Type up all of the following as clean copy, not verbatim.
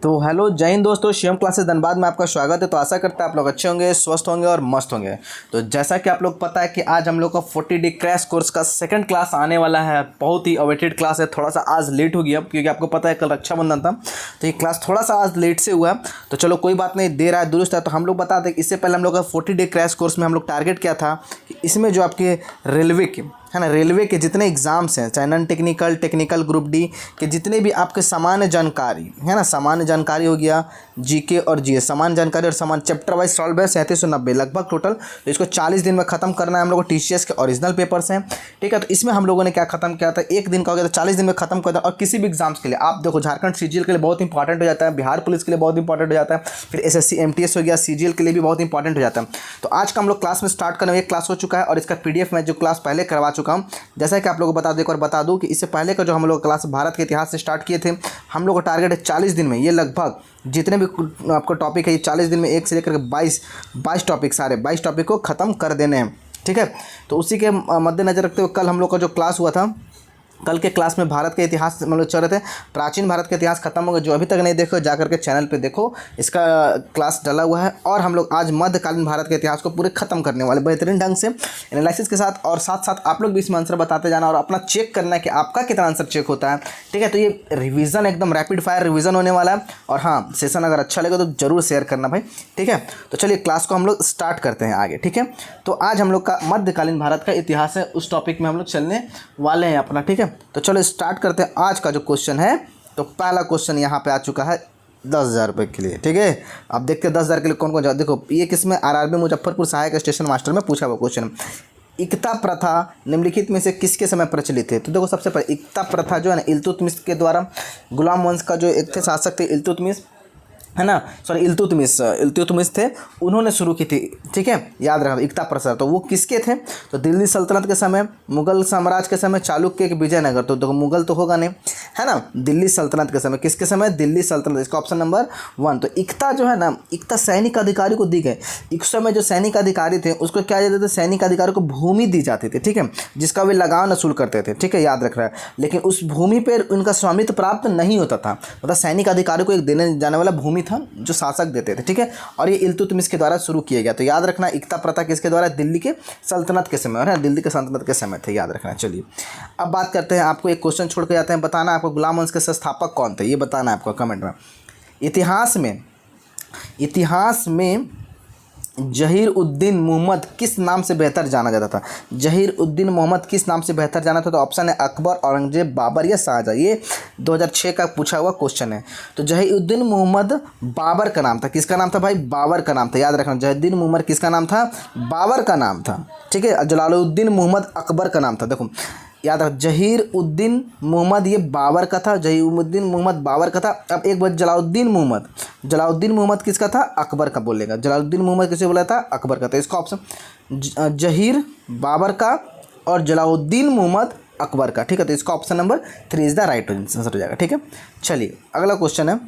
तो हेलो जय हिंद दोस्तों, शिवम क्लासेस धनबाद में आपका स्वागत है। तो आशा करता है आप लोग अच्छे होंगे, स्वस्थ होंगे और मस्त होंगे। तो जैसा कि आप लोग पता है कि आज हम लोग का 40 डे क्रैश कोर्स का सेकंड क्लास आने वाला है। बहुत ही अवेटेड क्लास है। थोड़ा सा आज लेट हो गया क्योंकि आपको पता है कल रक्षाबंधन था, तो ये क्लास थोड़ा सा आज लेट से हुआ। तो चलो कोई बात नहीं, देर है दुरुस्त है। तो हम लोग बता दें इससे पहले हम लोग का 40 डे क्रैश कोर्स में हम लोग टारगेट किया था कि इसमें जो आपके रेलवे के है ना, रेलवे के जितने एग्ज़ाम्स हैं, चाहे non technical, technical, group D के जितने भी आपके सामान्य जानकारी है ना, सामान्य जानकारी हो गया, जीके और जीएस, सामान्य जानकारी और सामान्य चैप्टर वाइज सॉल्व है 3790 लगभग टोटल। तो इसको 40 दिन में ख़त्म करना है हम लोग को। टीसीएस के ओरिजिनल पेपर्स हैं, ठीक है। तो इसमें हम लोगों ने क्या खत्म किया था, एक दिन का हो गया, तो 40 दिन में खत्म कर दिया। और किसी भी एग्जाम्स के लिए आप देखो, झारखंड सीजीएल के लिए बहुत इंपॉर्टेंट हो जाता है, बिहार पुलिस के लिए बहुत इंपॉर्टेंट हो जाता है, फिर एसएससी एमटीएस हो गया, सीजीएल के लिए भी बहुत इंपॉर्टेंट हो जाता है। तो आज का हम लोग क्लास में स्टार्ट करने, एक क्लास हो चुका है और इसका पीडीएफ मैं जो क्लास पहले करवा चुका हूँ। जैसा कि आप लोगों को बता दें, एक और बता दूं कि इससे पहले का जो हम लोग क्लास भारत के इतिहास से स्टार्ट किए थे, हम लोग का टारगेट है 40 दिन में ये लगभग जितने भी आपको टॉपिक है, ये 40 दिन में एक से लेकर 22 टॉपिक, सारे 22 टॉपिक को ख़त्म कर देने हैं, ठीक है। तो उसी के मद्देनजर रखते हुए कल हम लोग का जो क्लास हुआ था, कल के क्लास में भारत के इतिहास हम लोग चल रहे थे। प्राचीन भारत के इतिहास खत्म हो गया। जो अभी तक नहीं देखो जाकर के चैनल पे देखो, इसका क्लास डला हुआ है। और हम लोग आज मध्यकालीन भारत के इतिहास को पूरे खत्म करने वाले बेहतरीन ढंग से एनालिसिस के साथ। और साथ साथ आप लोग भी इसमें आंसर बताते जाना और अपना चेक करना है कि आपका कितना आंसर चेक होता है, ठीक है। तो ये रिविज़न एकदम रैपिड फायर रिविज़न होने वाला है। और हाँ, सेशन अगर अच्छा लगे तो ज़रूर शेयर करना भाई, ठीक है। तो चलिए क्लास को हम लोग स्टार्ट करते हैं आगे, ठीक है। तो आज हम लोग का मध्यकालीन भारत का इतिहास है, उस टॉपिक में हम लोग चलने वाले हैं अपना, ठीक है। तो चलो स्टार्ट करते हैं आज का जो क्वेश्चन है। तो पहला क्वेश्चन यहाँ पे आ चुका है 10,000 रुपये के लिए, ठीक है। अब देखते हैं 10,000 के लिए कौन कौन जाता। देखो ये किसमें, आरआरबी मुजफ्फरपुर सहायक स्टेशन मास्टर में पूछा हुआ क्वेश्चन। इक्ता प्रथा निम्नलिखित में से किसके समय प्रचलित है। तो देखो सबसे पहले इक्ता प्रथा जो है ना, इल्तुतमिश के द्वारा, गुलाम वंश का जो एक थे शासक थे इल्तुतमिश, है ना, सॉरी इल्तुतमिश थे, उन्होंने शुरू की थी, ठीक है। याद रखना इक्ता प्रसार। तो वो किसके थे, तो दिल्ली सल्तनत के समय, मुगल साम्राज्य के समय, चालुक्य के विजयनगर। तो देखो मुगल तो होगा नहीं, है ना, दिल्ली सल्तनत के समय। किसके समय, दिल्ली सल्तनत। इसका ऑप्शन नंबर 1। तो इक्ता जो है ना, इक्ता सैनिक अधिकारी को दी गई। इस समय जो सैनिक अधिकारी थे उसको क्या देते थे, सैनिक अधिकारी को भूमि दी जाती थी, ठीक है, जिसका वे लगान वसूल करते थे, ठीक है, याद रख रहा है। लेकिन उस भूमि पर उनका स्वामित्व प्राप्त नहीं होता था। मतलब सैनिक अधिकारी को एक देने जाने वाला भूमि था जो शासक देते थे, ठीक है। और ये इल्तुतमिश के द्वारा शुरू किया गया। तो याद रखना इक्ता प्रथा किसके द्वारा, दिल्ली के सल्तनत के समय, है दिल्ली के सल्तनत के समय थे, याद रखना। चलिए अब बात करते हैं, आपको एक क्वेश्चन छोड़ के जाते हैं। बताना आपको गुलाम वंश के संस्थापक कौन थे, ये बताना है आपको कमेंट में। इतिहास में जहीर उद्दीन मोहम्मद किस नाम से बेहतर जाना जाता था। जहीर उद्दीन मोहम्मद किस नाम से बेहतर जाना था। तो ऑप्शन है अकबर, औरंगजेब, बाबर या शाहजहाँ। ये 2006 का पूछा हुआ क्वेश्चन है। तो जहीर उद्दीन मोहम्मद बाबर का नाम था। किसका नाम था भाई, बाबर का नाम था, याद रखना। जहीरुद्दीन मोहम्मद किसका नाम था, बाबर का नाम था, ठीक है। जलालुद्दीन मोहम्मद अकबर का नाम था। देखो याद रख, जहीर उद्दीन मोहम्मद ये बाबर का था, जहीरुद्दीन मोहम्मद बाबर का था। अब एक बार जलालुद्दीन मोहम्मद किसका था, अकबर का बोलेगा। जलालुद्दीन मोहम्मद किसे बोला था, अकबर का था। इसका ऑप्शन जहीर बाबर का और जलालुद्दीन मोहम्मद अकबर का, ठीक है। तो इसका option number 3 is the right answer हो जाएगा, ठीक है। चलिए अगला क्वेश्चन है,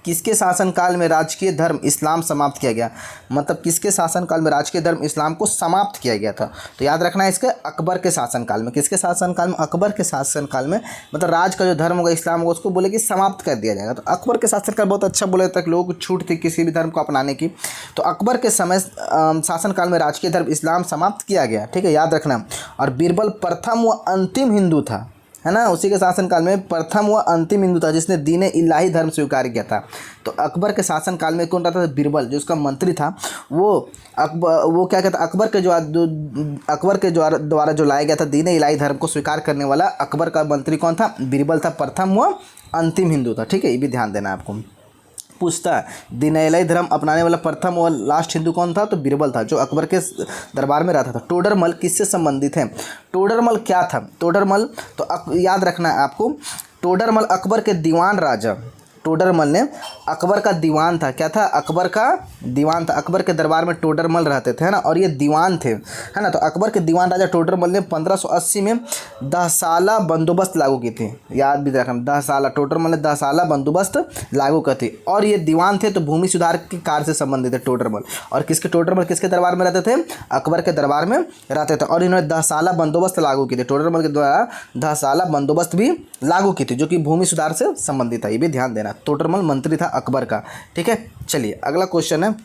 किसके शासनकाल में राजकीय धर्म इस्लाम समाप्त किया गया। मतलब किसके शासनकाल में राजकीय धर्म इस्लाम को समाप्त किया गया था। तो याद रखना है इसके अकबर के शासनकाल में। किसके शासनकाल में, अकबर के शासनकाल में। मतलब राज का जो धर्म होगा इस्लाम होगा उसको बोले कि समाप्त कर दिया जाएगा। तो अकबर के शासनकाल बहुत अच्छा बोले तक लोगों को छूट थी किसी भी धर्म को अपनाने की। तो अकबर के समय शासनकाल में राजकीय धर्म इस्लाम समाप्त किया गया, ठीक है, याद रखना। और बीरबल प्रथम व अंतिम हिंदू था, है ना, उसी के शासनकाल में प्रथम व अंतिम हिंदू था जिसने दीन इलाही धर्म स्वीकार किया था। तो अकबर के शासनकाल में कौन रहता था, बीरबल, जो उसका मंत्री था। वो क्या कहता, अकबर के द्वारा जो लाया गया था दीन इलाही धर्म को स्वीकार करने वाला अकबर का मंत्री कौन था, बीरबल था, प्रथम व अंतिम हिंदू था, ठीक है। ये भी ध्यान देना आपको। पूछता है दीन इलाही धर्म अपनाने वाला प्रथम और लास्ट हिंदू कौन था, तो बीरबल था, जो अकबर के दरबार में रहता था। टोडरमल किससे संबंधित है। टोडरमल क्या था, टोडरमल तो याद रखना है आपको, टोडरमल अकबर के दीवान राजा, टोडरमल ने अकबर का दीवान था। क्या था, अकबर का दीवान था। अकबर के दरबार में टोडरमल रहते थे, है ना, और ये दीवान थे, है ना। तो अकबर के दीवान राजा टोडरमल ने 1580 में 10 साला बंदोबस्त लागू की थी। याद भी रखना, 10 साला, टोडरमल ने 10 साला बंदोबस्त लागू की थी। और ये दीवान थे तो भूमि सुधार के कार्य से संबंधित थे टोडरमल। और टोडरमल किसके दरबार में रहते थे, अकबर के दरबार में रहते थे। और इन्होंने 10 साला बंदोबस्त लागू की थी। टोडरमल के द्वारा 10 साला बंदोबस्त भी लागू की थी जो कि भूमि सुधार से संबंधित है, ये भी ध्यान देना। जाएगा। तोडरमल मंत्री था अकबर का। ठीक है, चलिए अगला क्वेश्चन है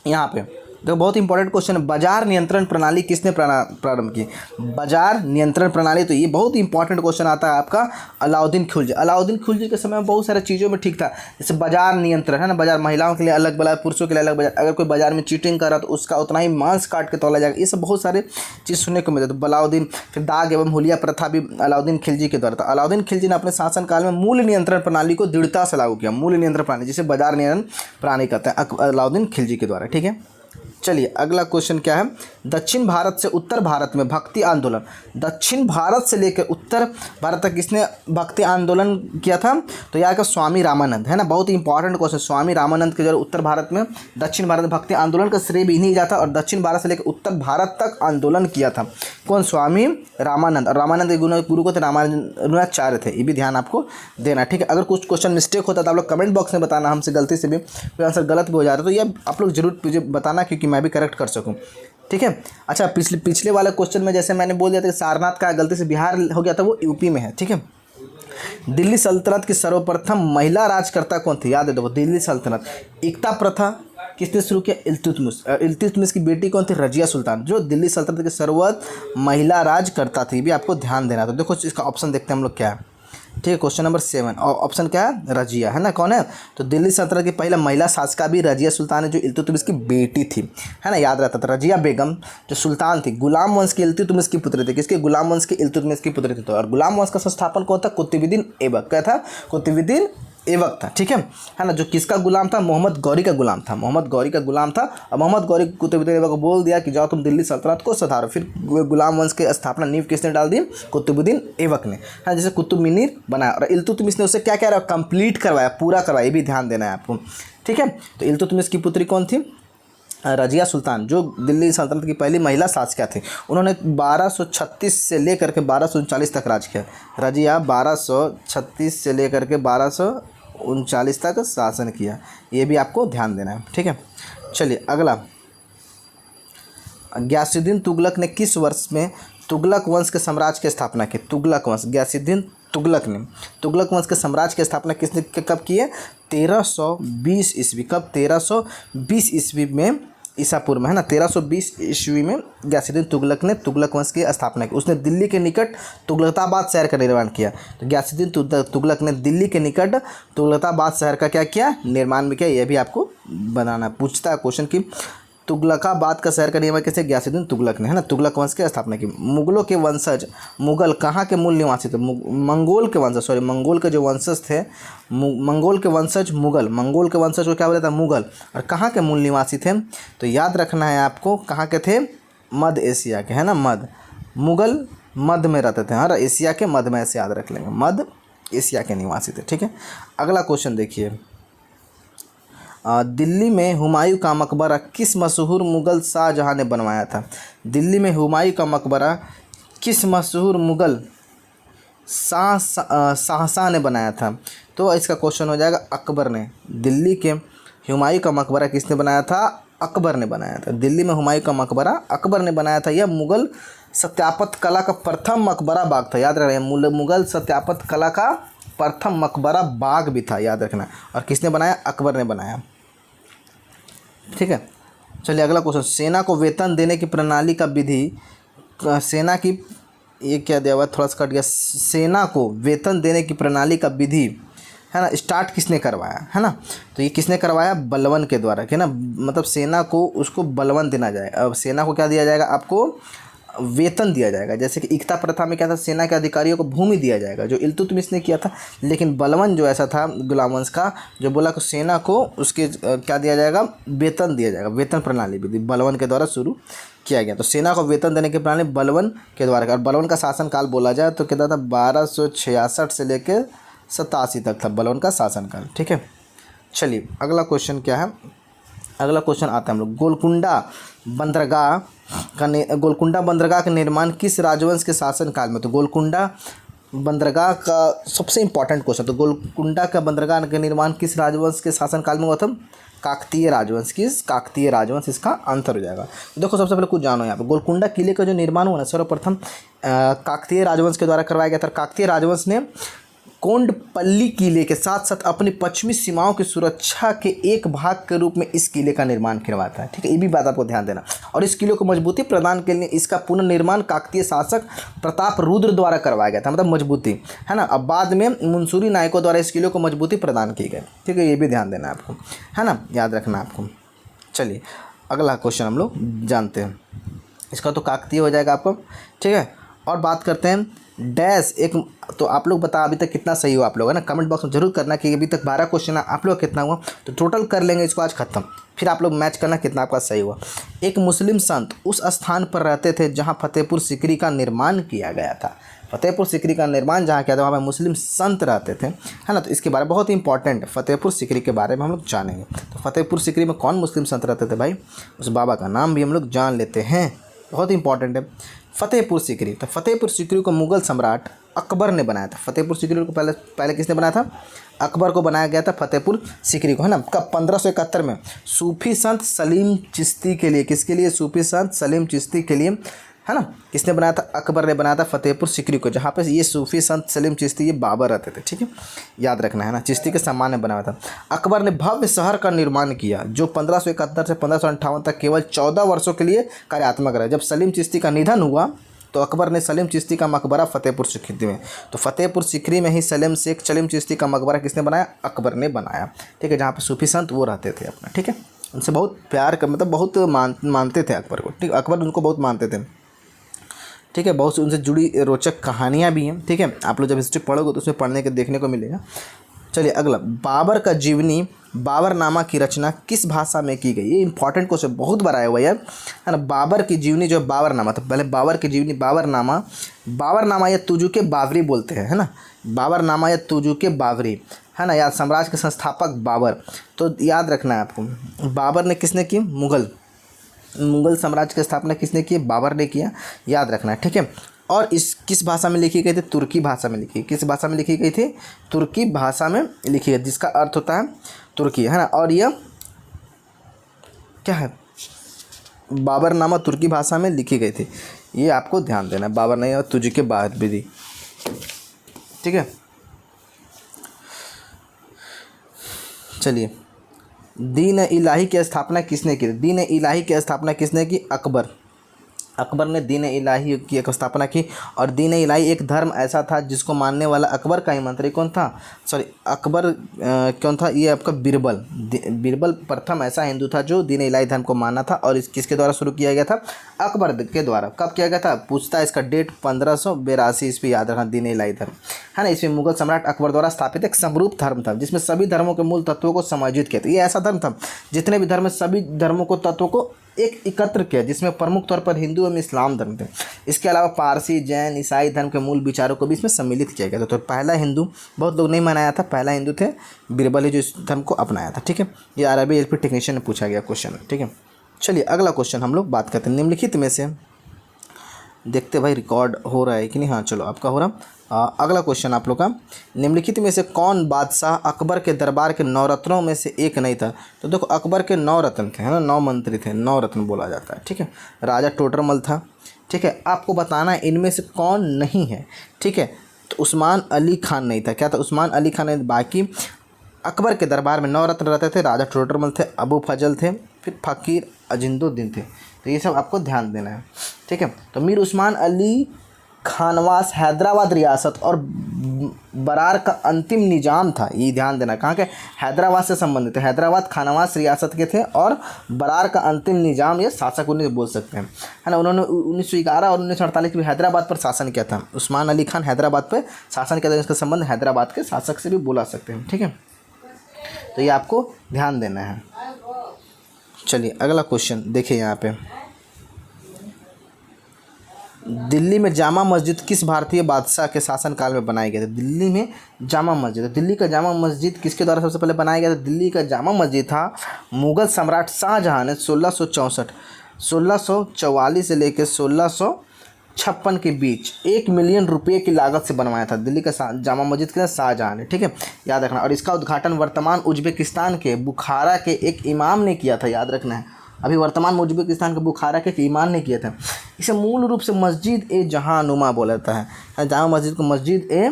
यहाँ पे, तो बहुत इंपॉर्टेंट क्वेश्चन है, बाजार नियंत्रण प्रणाली किसने प्रारंभ की? बाजार नियंत्रण प्रणाली, तो ये बहुत इंपॉर्टेंट क्वेश्चन आता है आपका अलाउद्दीन खिलजी। अलाउद्दीन खिलजी के समय में बहुत सारी चीज़ों में ठीक था, जैसे बाजार नियंत्रण है ना, बाजार महिलाओं के लिए अलग बाजार, पुरुषों के लिए अलग बाजार, अगर कोई बाजार में चीटिंग कर रहा तो उसका उतना ही मांस काट के तोला जाएगा, ये सब बहुत सारे चीज़ सुनने को मिलते। तो अलाउद्दीन, फिर दाग एवं हुलिया प्रथा भी अलाउद्दीन खिलजी के द्वारा था। अलाउद्दीन खिलजी ने अपने शासनकाल में मूल्य नियंत्रण प्रणाली को दृढ़ता से लागू किया। मूल्य नियंत्रण प्रणाली जिसे बाजार नियंत्रण प्रणाली कहते हैं, अलाउद्दीन खिलजी के द्वारा। ठीक है, चलिए अगला क्वेश्चन क्या है, दक्षिण भारत से उत्तर भारत में भक्ति आंदोलन, दक्षिण भारत से लेकर उत्तर भारत तक किसने भक्ति आंदोलन किया था? तो यहाँ का स्वामी रामानंद है ना, बहुत ही इंपॉर्टेंट क्वेश्चन। स्वामी रामानंद के द्वारा उत्तर भारत में दक्षिण भारत में भक्ति आंदोलन का श्रेय भी इन्हीं जाता, और दक्षिण भारत से लेकर उत्तर भारत तक आंदोलन किया था कौन? स्वामी रामानंद। और रामानंद के गुरु को थे रामानुजाचार्य थे, ये भी ध्यान आपको देना। ठीक है, अगर कुछ क्वेश्चन मिस्टेक होता तो आप लोग कमेंट बॉक्स में बताना, हमसे गलती से भी कोई आंसर गलत भी हो जाता तो ये आप लोग जरूर मुझे बताना, क्योंकि मैं भी करेक्ट कर सकूं। ठीक है, अच्छा पिछले वाले क्वेश्चन में जैसे मैंने बोल दिया था कि सारनाथ का गलती से बिहार हो गया था, वो यूपी में है। ठीक है, दिल्ली सल्तनत की सर्वप्रथम महिला राजकर्ता कौन थी? याद है देखो, दिल्ली सल्तनत एकता प्रथा किसने शुरू किया? इल्तुतमिश की बेटी कौन थी? रजिया सुल्तान, जो दिल्ली सल्तनत की सर्वोच्च महिला राजकर्ता थी, भी आपको ध्यान देना। तो देखो इसका ऑप्शन देखते हैं हम लोग क्या है। ठीक है, क्वेश्चन नंबर 7 और ऑप्शन क्या है? रजिया, है ना। कौन है? तो दिल्ली सल्तनत की पहला महिला शासिका भी रजिया सुल्तान है, जो इल्तुतमिश की बेटी थी, है ना, याद रहता था। रजिया बेगम जो सुल्तान थी, गुलाम वंश की इल्तुतमिश की पुत्री थी। किसके? गुलाम वंश की इल्तुतमिश की पुत्री थी। तो और गुलाम वंश का संस्थापन कौन था? कुतुबुद्दीन ऐबक। क्या था? कुतुबुद्दीन ऐबक था। ठीक है ना, जो किसका गुलाम था? मोहम्मद गौरी का गुलाम था, मोहम्मद गौरी का गुलाम था। और मोहम्मद गौरी कुतुबुद्दीन ऐबक को बोल दिया कि जाओ तुम दिल्ली सल्तनत को सुधारो। फिर गुलाम वंश की स्थापना नींव किसने डाल दी? कुतुबुद्दीन ऐबक ने, है, जैसे कुतुब मीनार बनाया। और इल्तुतमिश ने उसे क्या क्या कंप्लीट करवाया, पूरा करवाया, ये भी ध्यान देना है आपको। ठीक है, तो इल्तुतमिश की पुत्री कौन थी? रजिया सुल्तान, जो दिल्ली सल्तनत की पहली महिला शासिका थी। उन्होंने 1236 से लेकर के 1239 तक राज किया। रजिया 1236 से लेकर के 1239 तक शासन किया, ये भी आपको ध्यान देना है। ठीक है, चलिए अगला, गयासुद्दीन तुगलक ने किस वर्ष में तुगलक वंश के साम्राज्य की स्थापना की? तुगलक वंश, गयासुद्दीन तुगलक ने तुगलक वंश के साम्राज्य की स्थापना किसने कब की है? 1320 ईस्वी। कब? 1320 ईस्वी में, ईसापुर में, है ना। 1320 ईस्वी में गयासुद्दीन तुगलक ने तुगलक वंश की स्थापना की। उसने दिल्ली के निकट तुगलकाबाद शहर का निर्माण किया। तो गयासुद्दीन तुगलक ने दिल्ली के निकट तुगलकाबाद शहर का क्या किया? निर्माण भी किया। यह भी आपको बनाना पूछता है क्वेश्चन की तुगलकाबाद का शहर का निर्माण किसे? गयासुद्दीन तुगलक ने, है ना। तुगलक वंश की स्थापना की। मुगलों के वंशज मुगल कहाँ के मूल निवासी थे? मंगोल के वंशज, सॉरी, मंगोल के जो वंशज थे, मंगोल के वंशज मुगल, मंगोल के वंशज को क्या बोला था? मुगल। और कहाँ के मूल निवासी थे? तो याद रखना है आपको, कहाँ के थे? मध्य एशिया के, है ना। मध्य, मुगल मध्य में रहते थे, हाँ, एशिया के मध्य में, ऐसे याद रख लेंगे, मध्य एशिया के निवासी थे। ठीक है, अगला क्वेश्चन देखिए, दिल्ली में हुमायूं का मकबरा किस मशहूर मुग़ल शाहजहाँ ने बनवाया था? दिल्ली में हुमायूं का मकबरा किस मशहूर मुग़ल शाहजहाँ ने बनाया था? तो इसका क्वेश्चन हो जाएगा अकबर ने। दिल्ली के हुमायूं का मकबरा किसने बनाया था? अकबर ने बनाया था। दिल्ली में हुमायूं का मकबरा अकबर ने बनाया था। यह मुग़ल स्थापत्य कला का प्रथम मकबरा बाग था, याद रखना। मुग़ल स्थापत्य कला का प्रथम मकबरा बाग भी था, याद रखना। और किसने बनाया? अकबर ने बनाया। ठीक है, चलिए अगला क्वेश्चन, सेना को वेतन देने की प्रणाली का विधि, सेना की, ये क्या दिया हुआ, थोड़ा सा कट गया, सेना को वेतन देने की प्रणाली का विधि, है ना, स्टार्ट किसने करवाया? है ना, तो ये किसने करवाया? बलवन के द्वारा, है ना। मतलब सेना को उसको बलवन देना जाएगा। अब सेना को क्या दिया जाएगा? आपको वेतन दिया जाएगा। जैसे कि एकता प्रथा में क्या था? सेना के अधिकारियों को भूमि दिया जाएगा, जो इल्तुतमिश ने किया था। लेकिन बलवन जो ऐसा था गुलाम वंश का, जो बोला कि सेना को उसके क्या दिया जाएगा? वेतन दिया जाएगा। वेतन प्रणाली भी बलवन के द्वारा शुरू किया गया। तो सेना को वेतन देने की प्रणाली बलवन के द्वारा। और बलवन का शासनकाल बोला जाए तो कहता था 1266 से लेकर 87 तक था बलवन का शासनकाल। ठीक है, चलिए अगला क्वेश्चन क्या है? अगला क्वेश्चन आता है हम लोग, गोलकुंडा बंदरगाह का निर्माण किस राजवंश के शासनकाल में? तो गोलकुंडा बंदरगाह का सबसे इंपॉर्टेंट क्वेश्चन, तो गोलकुंडा का बंदरगाह का निर्माण किस राजवंश के शासनकाल में हुआ था? काकतीय राजवंश। किस? काकतीय राजवंश, इसका आंसर हो जाएगा। तो देखो सबसे पहले कुछ जानो यहाँ पे, गोलकुंडा किले का जो निर्माण हुआ ना, सर्वप्रथम काकतीय राजवंश के द्वारा करवाया गया था। काकतीय राजवंश ने कोंडपल्ली किले के साथ साथ अपनी पश्चिमी सीमाओं की सुरक्षा के एक भाग के रूप में इस किले का निर्माण करवाता है। ठीक है, ये भी बात आपको ध्यान देना। और इस किले को मजबूती प्रदान के लिए इसका पुनर्निर्माण काकतीय शासक प्रताप रुद्र द्वारा करवाया गया था, मतलब मजबूती, है ना। अब बाद में मंसूरी नायकों द्वारा इस किले को मजबूती प्रदान की गई। ठीक है, ये भी ध्यान देना आपको, है ना, याद रखना आपको। चलिए अगला क्वेश्चन हम लोग जानते हैं, इसका तो काकतीय हो जाएगा आपको। ठीक है, और बात करते हैं डैश एक। तो आप लोग बता अभी तक कितना सही हो आप लोग, है ना, कमेंट बॉक्स में जरूर करना कि अभी तक 12 क्वेश्चन है, आप लोग कितना हुआ, तो टोटल कर लेंगे इसको आज खत्म, फिर आप लोग मैच करना कितना आपका सही हुआ। एक मुस्लिम संत उस स्थान पर रहते थे जहाँ फतेहपुर सीकरी का निर्माण किया गया था। फतेहपुर सीकरी का निर्माण जहाँ किया था वहाँ पर मुस्लिम संत रहते थे, है ना। तो इसके बारे में बहुत ही इंपॉर्टेंट है, फतेहपुर सीकरी के बारे में हम लोग जानेंगे। तो फतेहपुर सीकरी में कौन मुस्लिम संत रहते थे भाई, उस बाबा का नाम भी हम लोग जान लेते हैं, बहुत ही इंपॉर्टेंट है फतेहपुर सीकरी। तो फतेहपुर सीकरी को मुगल सम्राट अकबर ने बनाया था। फतेहपुर सीकरी को पहले किसने बनाया था, अकबर को बनाया गया था फतेहपुर सीकरी को, है ना। कब, 1571 में सूफी संत सलीम चिश्ती के लिए, किसके लिए, सूफी संत सलीम चिश्ती के लिए, है ना, किसने बनाया था, अकबर ने बनाया था फतेहपुर सीकरी को, जहाँ पे ये सूफी संत सलीम चिश्ती ये बाबर रहते थे। ठीक है, याद रखना है ना, चिश्ती के सम्मान में बनाया था। अकबर ने भव्य शहर का निर्माण किया जो 1571 से 1558 तक केवल 14 वर्षों के लिए कार्यात्मक रहा। जब सलीम चिश्ती का निधन हुआ तो अकबर ने सलीम चिश्ती का मकबरा फतेहपुर सीकरी में, तो फतेहपुर सीकरी में ही सलीम चिश्ती का मकबरा किसने बनाया, अकबर ने बनाया। ठीक है, जहाँ पे सूफी संत वो रहते थे अपना। ठीक है, उनसे बहुत प्यार का, मतलब बहुत मानते थे अकबर को। ठीक, अकबर उनको बहुत मानते थे। ठीक है, बहुत उनसे जुड़ी रोचक कहानियाँ भी हैं। ठीक है, आप लोग जब हिस्ट्री पढ़ोगे तो उसमें पढ़ने के देखने को मिलेगा। चलिए अगला, बाबर का जीवनी बाबरनामा की रचना किस भाषा में की गई। ये इंपॉर्टेंट क्वेश्चन, बहुत बार आया हुआ यार, है ना। बाबर की जीवनी जो बाबरनामा, तो पहले बाबर की जीवनी बाबरनामा या तुजुके बाबरी बोलते हैं, है ना, बाबरनामा या तुजुके बाबरी, है ना। याद, साम्राज्य के संस्थापक बाबर, तो याद रखना है आपको, बाबर ने किसने की, मुगल साम्राज्य की स्थापना किसने की, बाबर ने किया, याद रखना है। ठीक है, और इस किस भाषा में लिखी गई थी, तुर्की भाषा में लिखी, किस भाषा में लिखी गई थी, तुर्की भाषा में लिखी गई, जिसका अर्थ होता है तुर्की, है ना। और यह क्या है, बाबरनामा तुर्की भाषा में लिखी गई थी, ये आपको ध्यान देना है, बाबरनामा तुजुके बाबरी। ठीक है, चलिए, दीन इलाही की स्थापना किसने की, दीन इलाही की स्थापना किसने की, अकबर ने दीन इलाही की स्थापना की। और दीन इलाही एक धर्म ऐसा था जिसको मानने वाला अकबर का ही मंत्री कौन था, अकबर कौन था, ये आपका बीरबल प्रथम ऐसा हिंदू था जो दीन इलाही धर्म को माना था। और इस किसके द्वारा शुरू किया गया था, अकबर के द्वारा। कब किया गया था, पूछता है इसका डेट, 1582 ईस्वी, याद रखना, दीन इलाही धर्म, है ना। इसमें मुगल सम्राट अकबर द्वारा स्थापित एक समरूप धर्म था जिसमें सभी धर्मों के मूल तत्वों को समायोजित किया था। ये ऐसा धर्म था जितने भी धर्म, सभी धर्मों को तत्वों को एक एकत्र किया, जिसमें प्रमुख तौर पर हिंदू एवं इस्लाम धर्म थे। इसके अलावा पारसी, जैन, ईसाई धर्म के मूल विचारों को भी इसमें सम्मिलित किया गया था। तो पहला हिंदू, बहुत लोग नहीं मनाया था, पहला हिंदू थे बीरबल, जो इस धर्म को अपनाया था। ठीक है, ये आरबी एलपी टेक्नीशियन में पूछा गया क्वेश्चन। ठीक है, चलिए अगला क्वेश्चन हम लोग बात करते हैं, निम्नलिखित में से, देखते भाई रिकॉर्ड हो रहा है कि नहीं, हाँ चलो आपका हो रहा। अगला क्वेश्चन आप लोग का, निम्नलिखित में से कौन बादशाह अकबर के दरबार के 9 रत्नों में से एक नहीं था। तो देखो, अकबर के 9 रत्न थे, है ना, 9 मंत्री थे, 9 रत्न बोला जाता है। ठीक है, राजा टोडरमल था। ठीक है, आपको बताना है इनमें से कौन नहीं है। ठीक है, तो उस्मान अली खान नहीं था, क्या था, उस्मान अली खान नहीं। बाकी अकबर के दरबार में 9 रत्न रहते थे, राजा टोडरमल थे, अबू फजल थे, फिर फ़कीर अजिंदुद्दीन थे। तो ये सब आपको ध्यान देना है। ठीक है, तो मीर उस्मान अली खानवास हैदराबाद रियासत और बरार का अंतिम निजाम था, ये ध्यान देना, कहाँ के, हैदराबाद से संबंधित है, हैदराबाद खानवास रियासत के थे, और बरार का अंतिम निजाम ये शासक उन्हें बोल सकते हैं, है ना। उन्होंने 1911 और 1948 में हैदराबाद पर शासन किया था। उस्मान अली खान हैदराबाद पर शासन किया था, इसका संबंध हैदराबाद के शासक से भी बोला सकते हैं। ठीक है, तो ये आपको ध्यान देना है। चलिए अगला क्वेश्चन देखिए, यहाँ पे दिल्ली में जामा मस्जिद किस भारतीय बादशाह के शासनकाल में बनाई गई थी। दिल्ली में जामा मस्जिद, दिल्ली का जामा मस्जिद किसके द्वारा सबसे पहले बनाया गया था। दिल्ली का जामा मस्जिद था मुगल सम्राट शाहजहाँ ने 1644 से लेकर 1656 के बीच 1 मिलियन रुपये की लागत से बनवाया था। दिल्ली का जामा मस्जिद के शाहजहाँ ने, ठीक है, याद रखना। और इसका उद्घाटन वर्तमान उज्बेकिस्तान के बुखारा के एक इमाम ने किया था, याद रखना है। अभी वर्तमान उज्बेकिस्तान के बुखारा के एक इमाम ने किया था। इसे मूल रूप से मस्जिद ए जहाँ नुमा बोला जाता है। जामा मस्जिद को मस्जिद ए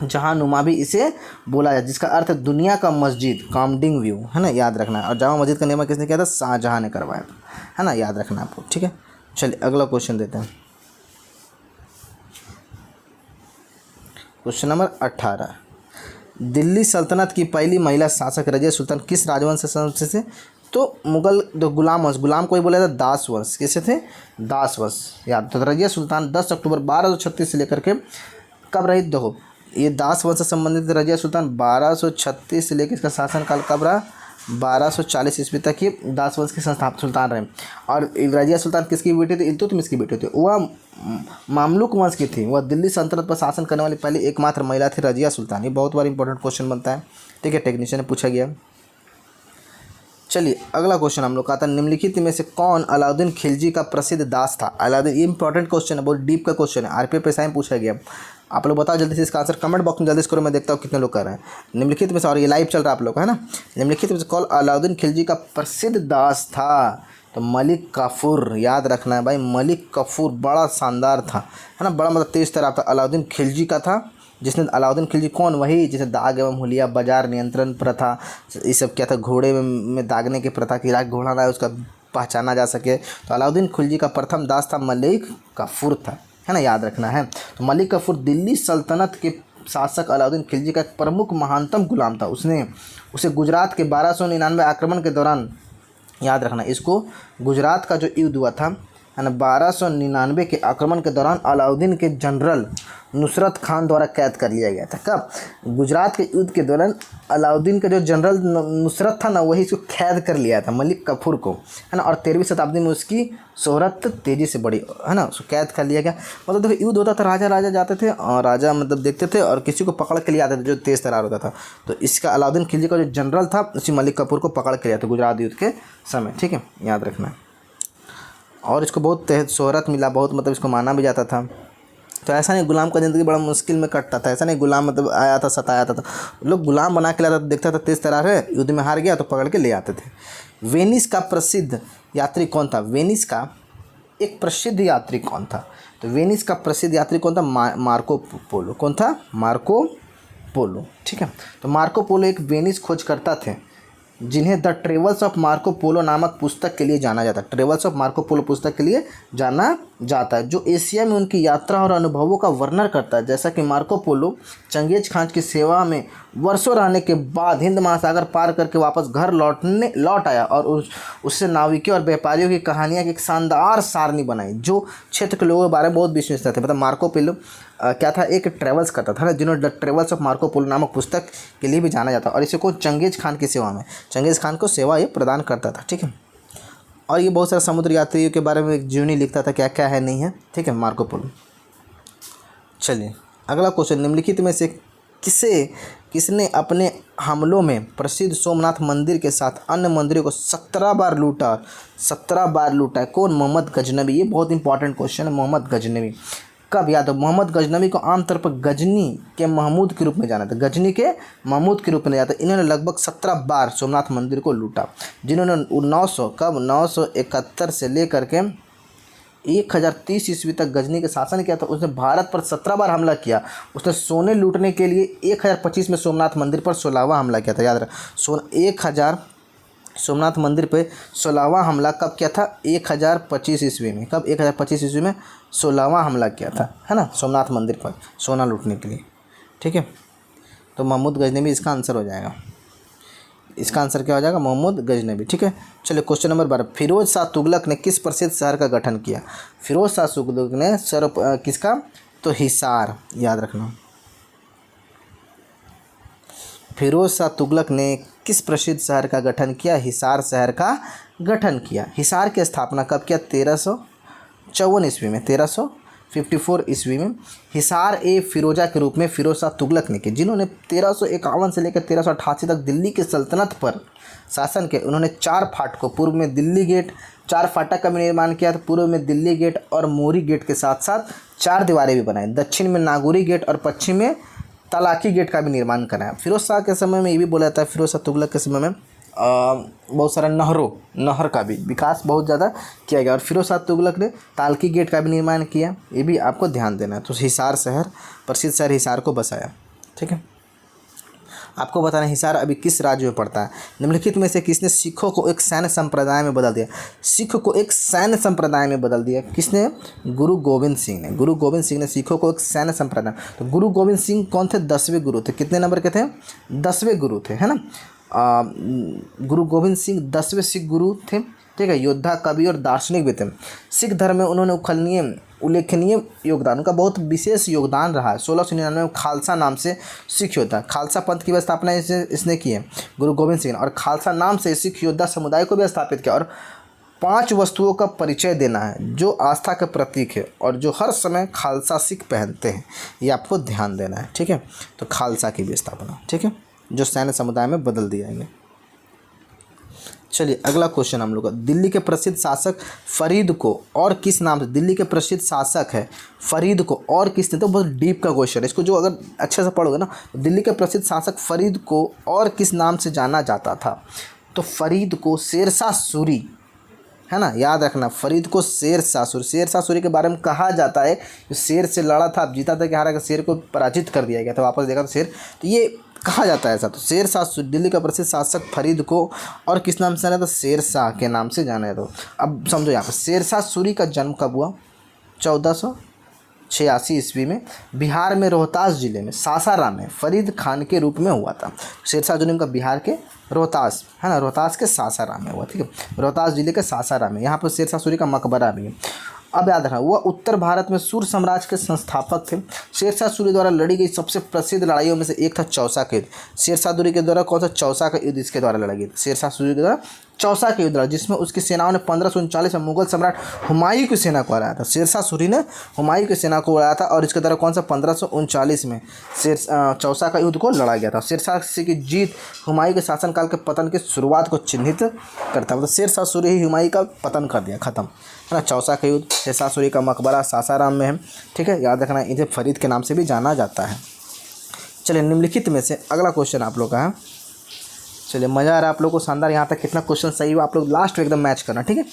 जहाँ नुमा भी इसे बोला जाए, जिसका अर्थ है दुनिया का मस्जिद, कॉमडिंग व्यू, है ना, याद रखना है। और जामा मस्जिद का निर्माण किसने किया था? शाहजहाँ ने करवाया था, है ना, याद रखना आपको। ठीक है, चलिए अगला क्वेश्चन देते हैं। क्वेश्चन नंबर 18, दिल्ली सल्तनत की पहली महिला शासक रजिया सुल्तान किस राजवंश से थे? तो मुगल जो गुलाम वंश, गुलाम को ही बोला था दास वंश, किसे थे? दास वंश, याद। तो रजिया सुल्तान 10 अक्टूबर 1236 से लेकर के कब रही? देखो ये दास वंश से संबंधित रजिया सुल्तान 1236 से लेकर इसका शासनकाल कब रहा? 1240 ईस्वी तक ये दास वंश के संस्थापक सुल्तान रहे। और रजिया सुल्तान किसकी बेटी थी? इल्तुतमिश की बेटी थी। वह मामलुक वंश की थी। वह दिल्ली सल्तनत पर शासन करने वाली पहली एकमात्र महिला थी, रजिया सुल्तान। ये बहुत बार इंपॉर्टेंट क्वेश्चन बनता है, ठीक है, टेक्नीशियन ने पूछा गया। चलिए अगला क्वेश्चन हम लोग का आता है, निम्नलिखित में से कौन अलाउद्दीन खिलजी का प्रसिद्ध दास था? अलाउद्दीन, ये इंपॉर्टेंट क्वेश्चन है, बहुत डीप का क्वेश्चन है, आरपीएफ में पूछा गया। आप लोग बताओ जल्दी से इसका आंसर कमेंट बॉक्स में जल्दी से करो, मैं देखता हूँ कितने लोग कर रहे हैं। निम्नलिखित में से, और ये लाइव चल रहा है आप लोग का, है ना, निम्नलिखित में से कौन अलाउद्दीन खिलजी का प्रसिद्ध दास था? तो मलिक काफूर, याद रखना है भाई, मलिक काफूर बड़ा शानदार था, है ना, बड़ा मतलब तेज तरार था, अलाउद्दीन खिलजी का था। जिसने अलाउद्दीन खिलजी कौन? वही जिसे दाग एवं हुलिया, बाजार नियंत्रण प्रथा, ये सब क्या था, घोड़े में दागने की प्रथा की, राग घोड़ा ना उसका पहचाना जा सके। तो अलाउद्दीन खिलजी का प्रथम दास था मलिक काफूर था, है ना, याद रखना है। तो मलिक काफूर दिल्ली सल्तनत के शासक अलाउद्दीन खिलजी का एक प्रमुख महानतम गुलाम था। उसे गुजरात के 1299 आक्रमण के दौरान, याद रखना इसको, गुजरात का जो युद्ध हुआ था, है ना, 1299 के आक्रमण के दौरान अलाउद्दीन के जनरल नुसरत खान द्वारा कैद कर लिया गया था। कब? गुजरात के युद्ध के दौरान अलाउद्दीन का जो जनरल नुसरत था ना, वही इसको कैद कर लिया था, मलिक काफूर को, है ना। और 13वीं शताब्दी में उसकी शोहरत तेज़ी से बढ़ी, है ना, उसको कैद कर लिया गया। मतलब देखो युद्ध होता था, राजा जाते थे और राजा मतलब देखते थे और किसी को पकड़ के लिए आते थे जो तेज़ तरार होता था। तो इसका अलाउद्दीन खिलजी का जो जनरल था, उसी मलिक काफूर को पकड़ के लिया था गुजरात युद्ध के समय, ठीक है, याद रखना। और इसको बहुत शोहरत मिला, बहुत मतलब इसको माना भी जाता था। तो ऐसा नहीं गुलाम का ज़िंदगी बड़ा मुश्किल में कटता था, ऐसा नहीं गुलाम मतलब आया था सताया था, लोग गुलाम बना के लाता था, देखता था तेज़ तरार है, युद्ध में हार गया तो पकड़ के ले आते थे। वेनिस का प्रसिद्ध यात्री कौन था? वेनिस का एक प्रसिद्ध यात्री कौन था? तो वेनिस का प्रसिद्ध यात्री कौन था? Marco Polo. कौन था? मार्को पोलो, ठीक है। तो मार्को पोलो एक वेनिस खोजकर्ता थे, जिन्हें the travels of Marco Polo नामक पुस्तक के लिए जाना जाता है। ट्रेवल्स ऑफ मार्को पोलो पुस्तक के लिए जाना जाता है, जो एशिया में उनकी यात्रा और अनुभवों का वर्णन करता है। जैसा कि मार्को पोलो चंगेज खान की सेवा में वर्षों रहने के बाद हिंद महासागर पार करके वापस घर लौट आया और उससे नाविकों और व्यापारियों की कहानियाँ की एक शानदार सारणी बनाई, जो क्षेत्र के लोगों के बारे में बहुत विश्वसनीय थे। मतलब मार्को पोलो क्या था? एक ट्रेवल्स करता था ना, जिन्होंने the travels of Marco Polo नामक पुस्तक के लिए भी जाना जाता, और इसे को चंगेज खान की सेवा में, चंगेज खान को सेवा ये प्रदान करता था, ठीक है। और ये बहुत सारे समुद्र यात्रियों के बारे में एक जीवनी लिखता था, क्या क्या है नहीं है, ठीक है, मार्को पोलो। चलिए अगला क्वेश्चन, निम्नलिखित में से किसने अपने हमलों में प्रसिद्ध सोमनाथ मंदिर के साथ अन्य मंदिरों को 17 बार लूटा? 17 बार लूटा है कौन? मोहम्मद गजनवी। ये बहुत इंपॉर्टेंट क्वेश्चन है, मोहम्मद गजनवी। कब? याद हो, मोहम्मद गजनवी को आमतौर पर गजनी के महमूद के रूप में जाना था, गजनी के महमूद के रूप में जाता। इन्होंने लगभग 17 बार सोमनाथ मंदिर को लूटा, जिन्होंने 971 से लेकर के 1030 ईस्वी तक गजनी के शासन किया था। उसने भारत पर 17 बार हमला किया। उसने सोने लूटने के लिए 1025 में सोमनाथ मंदिर पर 16वां हमला किया था, याद रख। सोमनाथ मंदिर पे 16वां हमला कब किया था? 1025 ईस्वी में। कब? 1025 ईस्वी में 16वां हमला किया था, है ना, सोमनाथ मंदिर पर सोना लूटने के लिए, ठीक है। तो महमूद गजनवी इसका आंसर हो जाएगा। इसका आंसर क्या हो जाएगा? महमूद गजनवी, ठीक है। चलिए क्वेश्चन नंबर 12, फिरोज शाह तुगलक ने किस प्रसिद्ध शहर का गठन किया? फिरोज शाह तुगलक ने किसका? तो हिसार, याद रखना। फिरोज शाह तुगलक ने किस प्रसिद्ध शहर का गठन किया? हिसार शहर का गठन किया। हिसार की स्थापना कब किया? 1354 ईस्वी में, 1354 ईस्वी में हिसार ए फिरोजा के रूप में फिरोज शाह तुगलक ने की, जिन्होंने 1351 से लेकर 1388 तक दिल्ली की सल्तनत पर शासन किया। उन्होंने 4 फाटकों, पूर्व में दिल्ली गेट, 4 फाटक का भी निर्माण किया था। पूर्व में दिल्ली गेट और मोरी गेट के साथ साथ 4 दीवारें भी बनाई। दक्षिण में नागौरी गेट और पश्चिम में तलाकी गेट का भी निर्माण कराया। फिरोज शाह के समय में ये भी बोला जाता है, फिरोज शाह तुगलक के समय में बहुत सारा नहर का भी विकास बहुत ज़्यादा किया गया। और फिरोज शाह तुगलक ने तालकी गेट का भी निर्माण किया, ये भी आपको ध्यान देना है। तो हिसार शहर, प्रसिद्ध शहर हिसार को बसाया, ठीक है। आपको बताना है हिसार अभी किस राज्य में पड़ता है। निम्नलिखित में से किसने सिखों को एक सैन्य संप्रदाय में बदल दिया। सिख को एक सैन्य संप्रदाय में बदल दिया किसने? गुरु गोविंद सिंह ने। गुरु गोविंद सिंह ने सिखों को एक सैन्य संप्रदाय। तो गुरु गोविंद सिंह कौन थे? 10वें गुरु थे। कितने नंबर के थे? 10वें गुरु थे, है ना। गुरु गोविंद सिंह 10वें सिख गुरु थे, ठीक है। योद्धा, कवि और दार्शनिक भी थे। सिख धर्म में उन्होंने उल्लेखनीय योगदान, उनका बहुत विशेष योगदान रहा है। 1699 में खालसा नाम से सिख योद्धा, खालसा पंथ की स्थापना इसने की है गुरु गोविंद सिंह ने, और खालसा नाम से सिख योद्धा समुदाय को भी स्थापित किया। और 5 वस्तुओं का परिचय देना है जो आस्था का प्रतीक है और जो हर समय खालसा सिख पहनते हैं, ये आपको ध्यान देना है, ठीक है। तो खालसा की भी स्थापना, ठीक है, जो सैन्य समुदाय में बदल दिया है। चलिए अगला क्वेश्चन हम लोग का, दिल्ली के प्रसिद्ध शासक फरीद को और किस नाम से, दिल्ली के प्रसिद्ध शासक है फरीद को और किस ने, तो बहुत डीप का क्वेश्चन है, इसको जो अगर अच्छे से पढ़ोगे ना, दिल्ली के प्रसिद्ध शासक फरीद को और किस नाम से जाना जाता था। तो फरीद को शेरशाह सूरी, है ना, याद रखना, फरीद को शेरशाह सूरी के बारे में कहा जाता है जो शेर से लड़ा था, जीता था कि हारा, शेर को पराजित कर दिया गया था, वापस देखा तो शेर, तो ये कहा जाता है ऐसा। तो शेरशाह सूरी, दिल्ली का प्रसिद्ध शासक फरीद को और किस नाम से जाना, तो शेरशाह के नाम से जाना है। तो अब समझो यहाँ पर शेरशाह सूरी का जन्म कब हुआ? 1486 ईस्वी में बिहार में रोहतास जिले में सासाराम में फरीद खान के रूप में हुआ था। शेरशाह सूरी का बिहार के रोहतास, है ना, रोहतास के सासाराम में हुआ, ठीक है, रोहतास जिले के सासाराम में। यहाँ पर शेरशाह सूरी का मकबरा भी है। अब याद रखना, वह उत्तर भारत में सूर्य साम्राज्य के संस्थापक थे। शेरशाह सूरी द्वारा लड़ी गई सबसे प्रसिद्ध लड़ाइयों में से एक था चौसा का युद्ध। शेरशाह सूरी के द्वारा कौन सा? चौसा का युद्ध इसके द्वारा लड़ा गया। शेरशाह सूरी के द्वारा चौसा का युद्ध, जिसमें उसकी सेनाओं ने 1539 में मुगल सम्राट हुमायूं की सेना को हराया था। शेरशाह सूरी ने हुमायूं की सेना को हराया था और इसके द्वारा कौन सा? 1539 में चौसा का युद्ध को लड़ा गया था। शेरशाह की जीत हुमायूं के शासनकाल के पतन की शुरुआत को चिन्हित करता है। मतलब शेरशाह सूरी ही हुमायूं का पतन कर दिया, खत्म, है ना। चौसा का युद्ध, शेरशाह सूरी का मकबरा सासाराम में है, ठीक है, याद रखना। इन्हें फरीद के नाम से भी जाना जाता है। चलिए निम्नलिखित में से अगला क्वेश्चन आप लोग का है। चलिए मज़ा आ रहा है आप लोग को, शानदार। यहाँ तक कितना क्वेश्चन सही हुआ आप लोग लास्ट में एकदम मैच करना, ठीक है।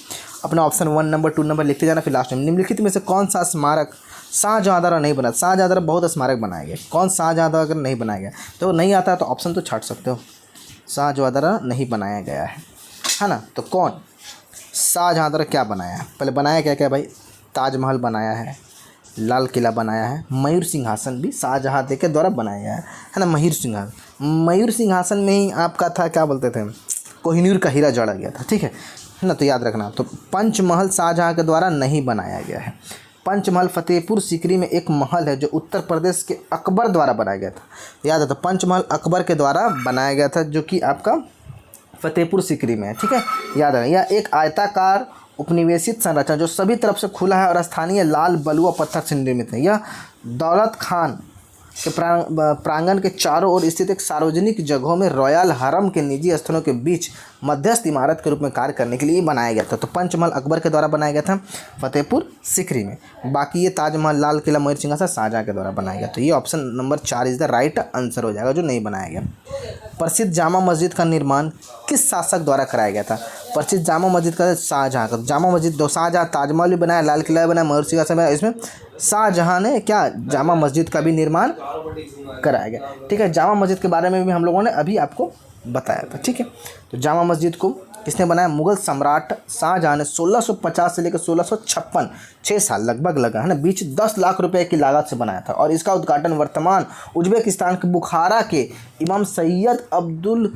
अपना ऑप्शन 1 नंबर 2 नंबर लिखते जाना, फिर लास्ट में। निम्नलिखित में से कौन सा स्मारक शाहजहाँ द्वारा नहीं बना? शाहजहाँ द्वारा बहुत स्मारक बनाए गए, कौन शाहजहाँ द्वारा अगर नहीं बनाया गया तो नहीं आता है तो ऑप्शन तो छाट सकते हो। शाहजहाँ द्वारा नहीं बनाया गया है ना, तो कौन? शाहजहाँ द्वारा क्या बनाया है? पहले बनाया क्या क्या भाई? ताजमहल बनाया है, लाल किला बनाया है, मयूर सिंहासन भी शाहजहाँ के द्वारा बनाया गया है ना। मयूर सिंहासन में ही आपका था, क्या बोलते थे, कोहिनूर का हीरा जड़ा गया था, ठीक है ना, तो याद रखना। तो पंचमहल शाहजहाँ के द्वारा नहीं बनाया गया है। पंचमहल फतेहपुर सीकरी में एक महल है जो उत्तर प्रदेश के अकबर द्वारा बनाया गया था, याद है। तो पंचमहल अकबर के द्वारा बनाया गया था जो कि आपका फतेहपुर सीकरी में है, ठीक है, याद रखना। यह एक आयताकार उपनिवेशित संरचना जो सभी तरफ से खुला है और स्थानीय लाल बलुआ पत्थर से निर्मित है। यह दौलत खान के प्रांगण के चारों ओर स्थित एक सार्वजनिक जगहों में रॉयल हरम के निजी स्थलों के बीच मध्यस्थ इमारत के रूप में कार्य करने के लिए बनाया गया था। तो पंचमहल अकबर के द्वारा बनाया गया था फतेहपुर सीकरी में। बाकी ये ताजमहल, लाल किला, मयूर सिंहासन शाहजहाँ के द्वारा बनाया गया। तो ये option number 4 is the right answer हो जाएगा, जो नहीं बनाया गया। प्रसिद्ध जामा मस्जिद का निर्माण किस शासक द्वारा कराया गया था? प्रसिद्ध जामा मस्जिद का शाहजहाँ का। जामा मस्जिद दो, शाहजहाँ ताजमहल भी बनाया, लाल किला भी बनाया, मयूर सिंहासन बनाया, इसमें शाहजहाँ ने क्या जामा मस्जिद का भी निर्माण कराया गया, ठीक है। जामा मस्जिद के बारे में भी हम लोगों ने अभी आपको बताया था, ठीक है। तो जामा मस्जिद को किसने बनाया? मुगल सम्राट शाहजहाँ ने 1650 से लेकर 1656, 6 साल लगभग लगा, है ना, बीच 10 लाख रुपए की लागत से बनाया था। और इसका उद्घाटन वर्तमान उज्बेकिस्तान के बुखारा के इमाम सैयद अब्दुल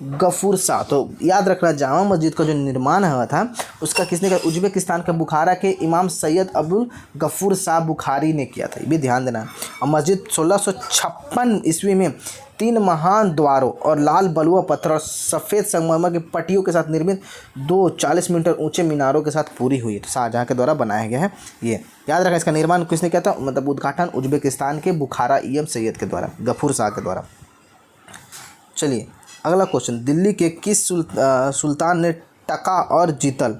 गफूर शाह। तो याद रखना, जामा मस्जिद का जो निर्माण हुआ था उसका किसने किया? उज्बेकिस्तान के बुखारा के इमाम सैयद अब्दुल गफूर शाह बुखारी ने किया था, ये भी ध्यान देना। और मस्जिद 1656 ईस्वी में 3 महान द्वारों और लाल बलुआ पत्थर और सफ़ेद संगमरमर की पट्टियों के साथ निर्मित 2 40 मीटर ऊंचे मीनारों के साथ पूरी हुई है। तो शाहजहाँ के द्वारा बनाया गया है ये, याद रखना। इसका निर्माण किसने किया था? मतलब उद्घाटन उज्बेकिस्तान के बुखारा इमाम सैयद के द्वारा, गफूर शाह के द्वारा। चलिए अगला क्वेश्चन, दिल्ली के किस सुल्तान ने टाका और जीतल,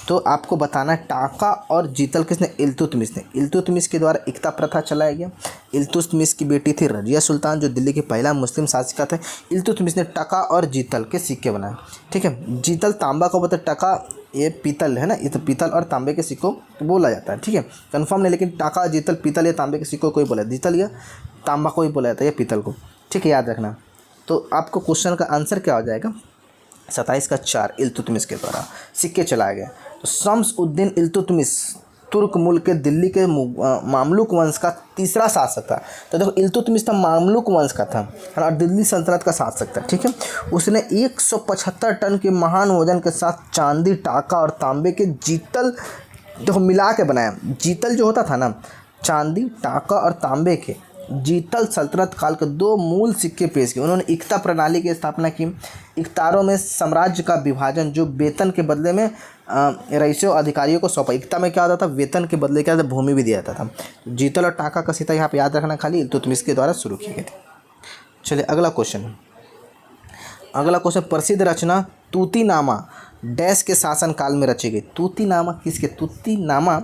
तो आपको बताना है टाका और जीतल किसने? इल्तुतमिश ने। इल्तुतमिश के द्वारा इक्ता प्रथा चलाया गया। इल्तुतमिश की बेटी थी रजिया सुल्तान जो दिल्ली के पहला मुस्लिम शासिका थे। इल्तुतमिश ने टाका और जीतल के सिक्के बनाए, ठीक है। जीतल तांबा का बता, टाका ये पीतल है ना, ये तो पीतल और तांबे के सिक्कों बोला जाता है, ठीक है, कंफर्म नहीं, लेकिन टाका, जीतल, पीतल या तांबे के सिक्कों को ही बोला, जीतल या तांबा को ही बोला जाता है, या पीतल को, ठीक है, याद रखना। तो आपको क्वेश्चन का आंसर क्या हो जाएगा, 27 का 4 इल्तुतमिश के द्वारा सिक्के चलाए गए। तो शम्स उद्दीन इल्तुतमिश तुर्क मुल्क के दिल्ली के मामलुक वंश का तीसरा शासक था। तो देखो इल्तुतमिश था मामलुक वंश का था, है ना, और दिल्ली सल्तनत का शासक था, ठीक है। उसने 175 टन के महान वजन के साथ चांदी, टाका और तांबे के जीतल देखो मिला के बनाया। जीतल जो होता था ना, चांदी, टाका और तांबे के जीतल सल्तनत काल के 2 मूल सिक्के पेश किए। उन्होंने इक्ता प्रणाली की स्थापना की। इक्तारों में साम्राज्य का विभाजन जो वेतन के बदले में रईसों अधिकारियों को सौंपा। इक्ता में क्या होता था, वेतन के बदले क्या था, भूमि भी दिया जाता था। जीतल और टाका का सिक्का यहाँ पे याद रखना खाली इल्तुतमिश के द्वारा शुरू किए गए थे। चलिए अगला क्वेश्चन प्रसिद्ध रचना तूतीनामा डैश के शासनकाल में रची गई। तूतीनामा किसके, तूतीनामा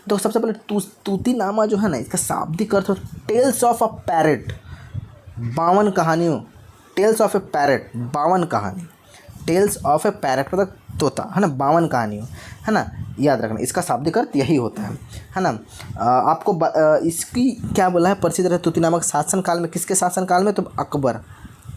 तो सबसे पहले तूतीनामा जो है ना, इसका शाब्दिक अर्थ टेल्स ऑफ अ पैरेट, 52 कहानियों, टेल्स ऑफ ए पैरेट 52 कहानी, टेल्स ऑफ ए पैरेट मतलब तोता, है ना, 52 कहानियों, है ना, याद रखना, इसका शाब्दिक अर्थ यही होता है ना। आपको इसकी क्या बोला है, प्रसिद्ध रहे तूतीनामा के शासनकाल में, किसके शासनकाल में, तो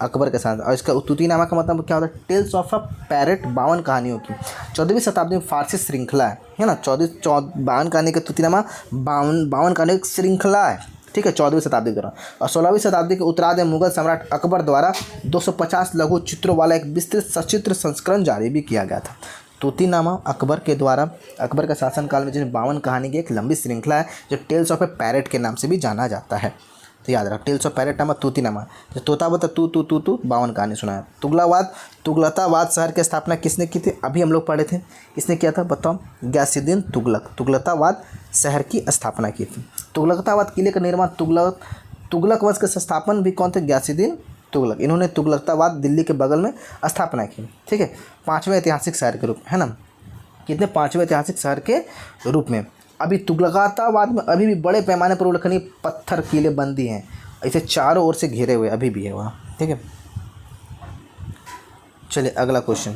अकबर के साथ। और इसका तूतीनामा का मतलब क्या होता है, टेल्स ऑफ अ पैरेट, 52 कहानियों की 14वीं शताब्दी में फारसी श्रृंखला है ना, 52 कहानी का तूतीनामा 52 कहानी की श्रृंखला है, ठीक है, 14वीं शताब्दी के दौरान। और 16वीं शताब्दी के उत्तरार्ध में मुगल सम्राट अकबर द्वारा 250 लघु चित्रों वाला एक विस्तृत सचित्र संस्करण जारी भी किया गया था। तूतीनामा अकबर के द्वारा, अकबर के शासनकाल में जिसमें 52 कहानी की एक लंबी श्रृंखला है जो टेल्स ऑफ ए पैरेट के नाम से भी जाना जाता है। तो याद रख, टेल्स ऑफ पैरेट नामा तूतीनामा, जो तोता बता तू 52 कहानी सुना है। तुगलताबाद शहर की स्थापना किसने की थी, अभी हम लोग पढ़े थे, किसने किया था बताओ, गयासुद्दीन तुगलक, तुगलताबाद शहर की स्थापना की थी। तुगलताबाद किले का निर्माण तुगलक वंश के संस्थापन भी कौन थे, गयासुद्दीन तुगलक, इन्होंने तुगलताबाद दिल्ली के बगल में स्थापना की, ठीक है, 5वें ऐतिहासिक शहर के रूप में, है ना, कितने, 5वें ऐतिहासिक शहर के रूप में। अभी तुगलकाबाद में अभी भी बड़े पैमाने पर उल्लेखनीय पत्थर किले बंदी हैं, इसे चारों ओर से घेरे हुए अभी भी है वहाँ, ठीक है। चलिए अगला क्वेश्चन,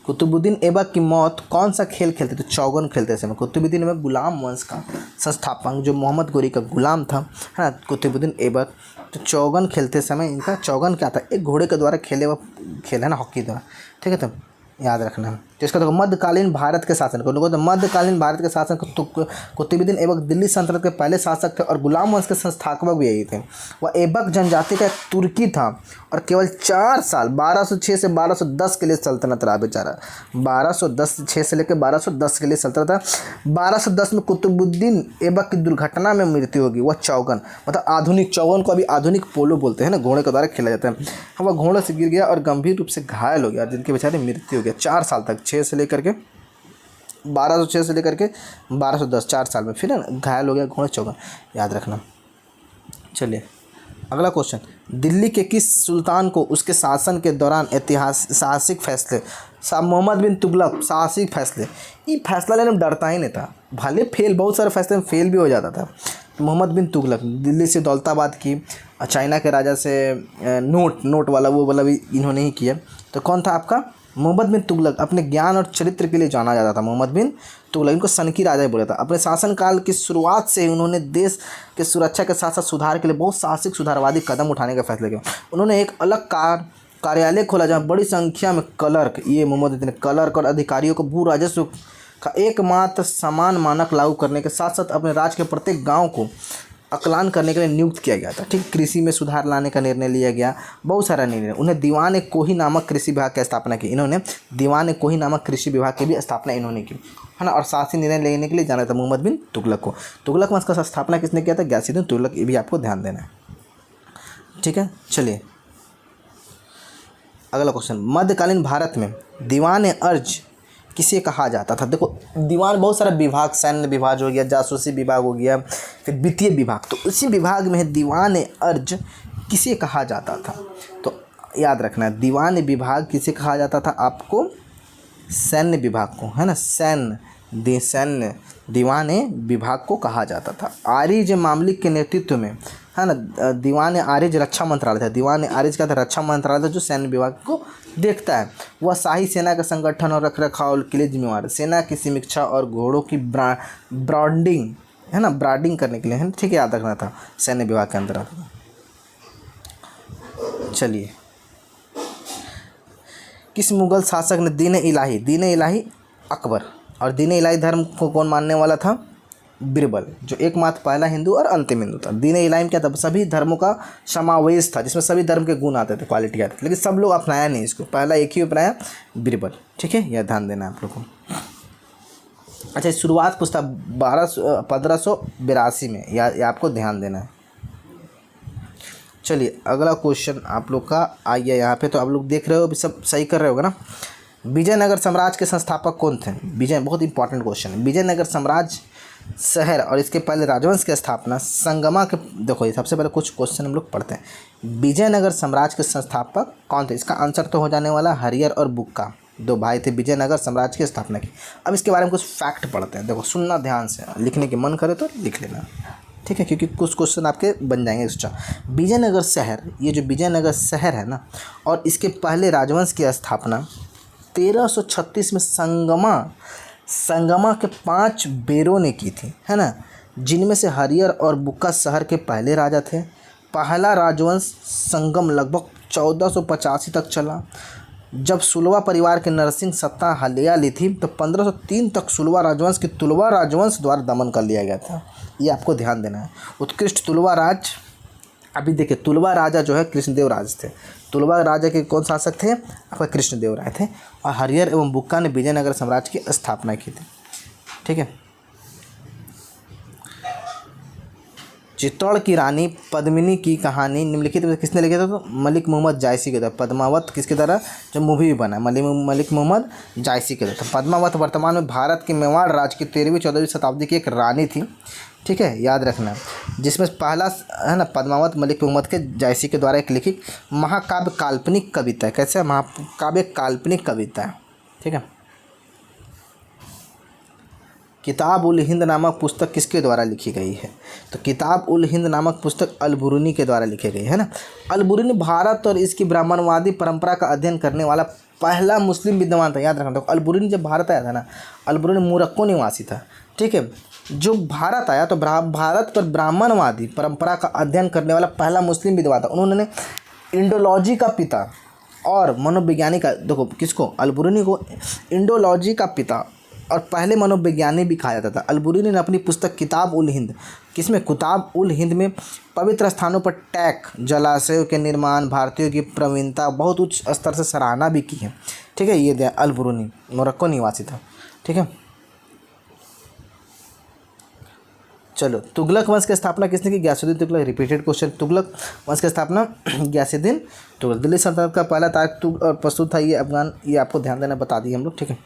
कुतुबुद्दीन ऐबक की मौत कौन सा खेल खेलते थे, चौगन खेलते समय। कुतुबुद्दीन ऐबक गुलाम वंश का संस्थापक जो मोहम्मद गोरी का गुलाम था, है ना, कुतुबुद्दीन ऐबक, तो चौगन खेलते समय इनका चौगन क्या था, एक घोड़े के द्वारा खेले हुआ खेल है ना, हॉकी द्वारा, ठीक है, तो याद रखना है। तो इसका तो मध्यकालीन भारत के शासन को, तो मध्यकालीन भारत के शासन कुतुबुद्दीन ऐबक दिल्ली सल्तनत के पहले शासक थे और गुलाम वंश के संस्थापक भी यही थे। वह ऐबक जनजाति का एक तुर्की था और केवल 4 साल 1206 से 1210 के लिए सल्तनत रहा बेचारा, 1206 से लेकर 1210 के लिए सल्तनत रहा। 1210 में कुतुबुद्दीन ऐबक की दुर्घटना में मृत्यु होगी। वह चौगन मतलब आधुनिक चौगन को अभी आधुनिक पोलो बोलते हैं ना, घोड़े के द्वारा खेला जाता है। वह घोड़े से गिर गया और गंभीर रूप से घायल हो गया, जिनके बेचारे मृत्यु हो गया 4 साल तक, 6 से लेकर के 1206 से लेकर के 1210, 4 साल में फिर घायल हो गया, घोड़े चौगन, याद रखना। चलिए अगला क्वेश्चन, दिल्ली के किस सुल्तान को उसके शासन के दौरान साहसिक फैसले, मोहम्मद बिन तुगलक, साहसिक फैसले, ये फैसला लेने में डरता ही नहीं था, भले फेल, बहुत सारे फैसले में फेल भी हो जाता था। मोहम्मद बिन तुगलक दिल्ली से दौलताबाद की, चाइना के राजा से नोट वाला वो वाला भी इन्होंने ही किया। तो कौन था आपका, मोहम्मद बिन तुगलक अपने ज्ञान और चरित्र के लिए जाना जाता था। मोहम्मद बिन तुगलक, इनको सन की राजा बोला था। अपने शासनकाल की शुरुआत से ही उन्होंने देश के सुरक्षा के साथ साथ सुधार के लिए बहुत साहसिक सुधारवादी कदम उठाने का फैसला किया। उन्होंने एक अलग कार्यालय खोला जहाँ बड़ी संख्या में क्लर्क, ये मोहम्मद बिन क्लर्क और अधिकारियों को भू राजस्व का एकमात्र समान मानक लागू करने के साथ साथ अपने राज्य के प्रत्येक गाँव को आकलन करने के लिए नियुक्त किया गया था। ठीक, कृषि में सुधार लाने का निर्णय लिया गया, बहुत सारा निर्णय। उन्हें दीवान कोही नामक कृषि विभाग की स्थापना की, इन्होंने दीवान कोही नामक कृषि विभाग की भी स्थापना इन्होंने की, है ना। और शासी निर्णय लेने के लिए जाना था मोहम्मद बिन तुगलक को। तुगलक वंश का स्थापना किसने किया था, गयासुद्दीन तुगलक, ये भी आपको ध्यान देना है, ठीक है। चलिए अगला क्वेश्चन, मध्यकालीन भारत में दीवान अर्ज किसे कहा जाता था। देखो दीवान बहुत सारा विभाग, सैन्य विभाग हो गया, जासूसी विभाग हो गया, फिर वित्तीय विभाग, तो उसी विभाग में दीवान अर्ज किसे कहा जाता था। तो याद रखना, दीवान विभाग किसे कहा जाता था, आपको सैन्य विभाग को, है ना, सैन्य दीवान विभाग को कहा जाता था। आरिज मामलिक के नेतृत्व में, है ना। दीवान आरिज रक्षा मंत्रालय था, दीवान आरिज का था रक्षा मंत्रालय था जो सैन्य विभाग को देखता है। वह शाही सेना का संगठन और रख रखाव के लिए जिम्मेवार है। सेना की समीक्षा और घोड़ों की ब्रांडिंग, है ना, ब्रांडिंग करने के लिए, है, ठीक है, याद रखना था, सैन्य विभाग के अंदर आता था। चलिए, किस मुगल शासक ने दीन इलाही अकबर, और दीन इलाही धर्म को कौन मानने वाला था? बीरबल, जो एकमात्र पहला हिंदू और अंतिम हिंदू था। दीन इलाही क्या था? सभी धर्मों का समावेश था, जिसमें सभी धर्म के गुण आते थे, क्वालिटी आती थी, लेकिन सब लोग अपनाया नहीं इसको, पहला एक ही अपनाया, बीरबल। ठीक है, यह ध्यान देना है आप लोग को। अच्छा, शुरुआत पूछता 1582 में, या आपको ध्यान देना है। चलिए, अगला क्वेश्चन आप लोग का आइए यहाँ पे। तो आप लोग देख रहे हो, अभी सब सही कर रहे होगा ना। विजयनगर साम्राज्य के संस्थापक कौन थे? बहुत इंपॉर्टेंट क्वेश्चन है। विजयनगर साम्राज्य शहर और इसके पहले राजवंश की स्थापना संगमा के, देखो ये सबसे पहले कुछ क्वेश्चन हम लोग पढ़ते हैं। विजयनगर साम्राज्य के संस्थापक कौन थे? इसका आंसर तो हो जाने वाला हरियर और बुक्का, दो भाई थे, विजयनगर साम्राज्य की स्थापना की। अब इसके बारे में कुछ फैक्ट पढ़ते हैं। देखो, सुनना ध्यान से, लिखने की मन करे तो लिख लेना, ठीक है, क्योंकि कुछ क्वेश्चन आपके बन जाएंगे एक्स्ट्रा। विजयनगर शहर, ये जो विजयनगर शहर है ना, और इसके पहले राजवंश की स्थापना 1336 में संगमा के 5 बेरों ने की थी, है ना, जिनमें से हरियर और बुक्का शहर के पहले राजा थे। पहला राजवंश संगम लगभग 1485 तक चला। जब सुलवा परिवार के नरसिंह सत्ता हलिया ली थी तो 1503 तक सुलवा राजवंश के तुलवा राजवंश द्वारा दमन कर लिया गया था। ये आपको ध्यान देना है। उत्कृष्ट तुलवा राज, अभी देखिए, तुलवा राजा जो है कृष्णदेव राज थे। तुलवा राजा के कौन शासक थे? आपका कृष्णदेव राय थे। और हरियर एवं बुक्का ने विजयनगर साम्राज्य की स्थापना की थी। ठीक है। चित्तौड़ की रानी पद्मिनी की कहानी निम्नलिखित में किसने लिखा था? तो मलिक मोहम्मद जायसी के द्वारा। पद्मावत किसके द्वारा? जो मूवी भी बना, मलिक मोहम्मद जायसी के द्वारा। पद्मावत वर्तमान में भारत के मेवाड़ राज्य की 13वीं-14वीं शताब्दी की एक रानी थी, ठीक है, याद रखना, जिसमें पहला है ना पद्मावत मलिक मोहम्मद के जायसी के द्वारा एक लिखित महाकाव्य काल्पनिक कविता है। कैसे? महाकाव्य काल्पनिक कविता है, ठीक है। किताब उल हिंद नामक पुस्तक किसके द्वारा लिखी गई है? तो किताब उल हिंद नामक पुस्तक अल-बुरूनी के द्वारा लिखी गई है ना। अल-बुरूनी भारत और इसकी ब्राह्मणवादी परंपरा का अध्ययन करने वाला पहला मुस्लिम विद्वान था, याद रखना। तो अल-बुरूनी जब भारत आया था ना, अल-बुरूनी मोरक्को निवासी था, ठीक है। जो भारत आया तो भारत पर ब्राह्मणवादी परंपरा का अध्ययन करने वाला पहला मुस्लिम विद्वान था। उन्होंने इंडोलॉजी का पिता और मनोविज्ञानी का, देखो किसको? अल-बुरूनी को इंडोलॉजी का पिता और पहले मनोविज्ञानी भी कहा जाता था। अल-बुरूनी ने अपनी पुस्तक किताब उल हिंद, किसमें? किताब उल हिंद में पवित्र स्थानों पर टैंक, जलाशयों के निर्माण, भारतीयों की प्रवीणता बहुत उच्च स्तर से सराहना भी की है, ठीक है। ये अल-बुरूनी मोरक्को निवासी था, ठीक है। चलो, तुगलक वंश की स्थापना किसने की? गयासुद्दीन तुगलक। Repeated question. तुगलक वंश की स्थापना गयासुद्दीन तुगलक। दिल्ली सल्तनत का पहला ताज प्रस्तुत था, ये अफगान, ये आपको ध्यान देना, बता दिए हम लोग, ठीक है।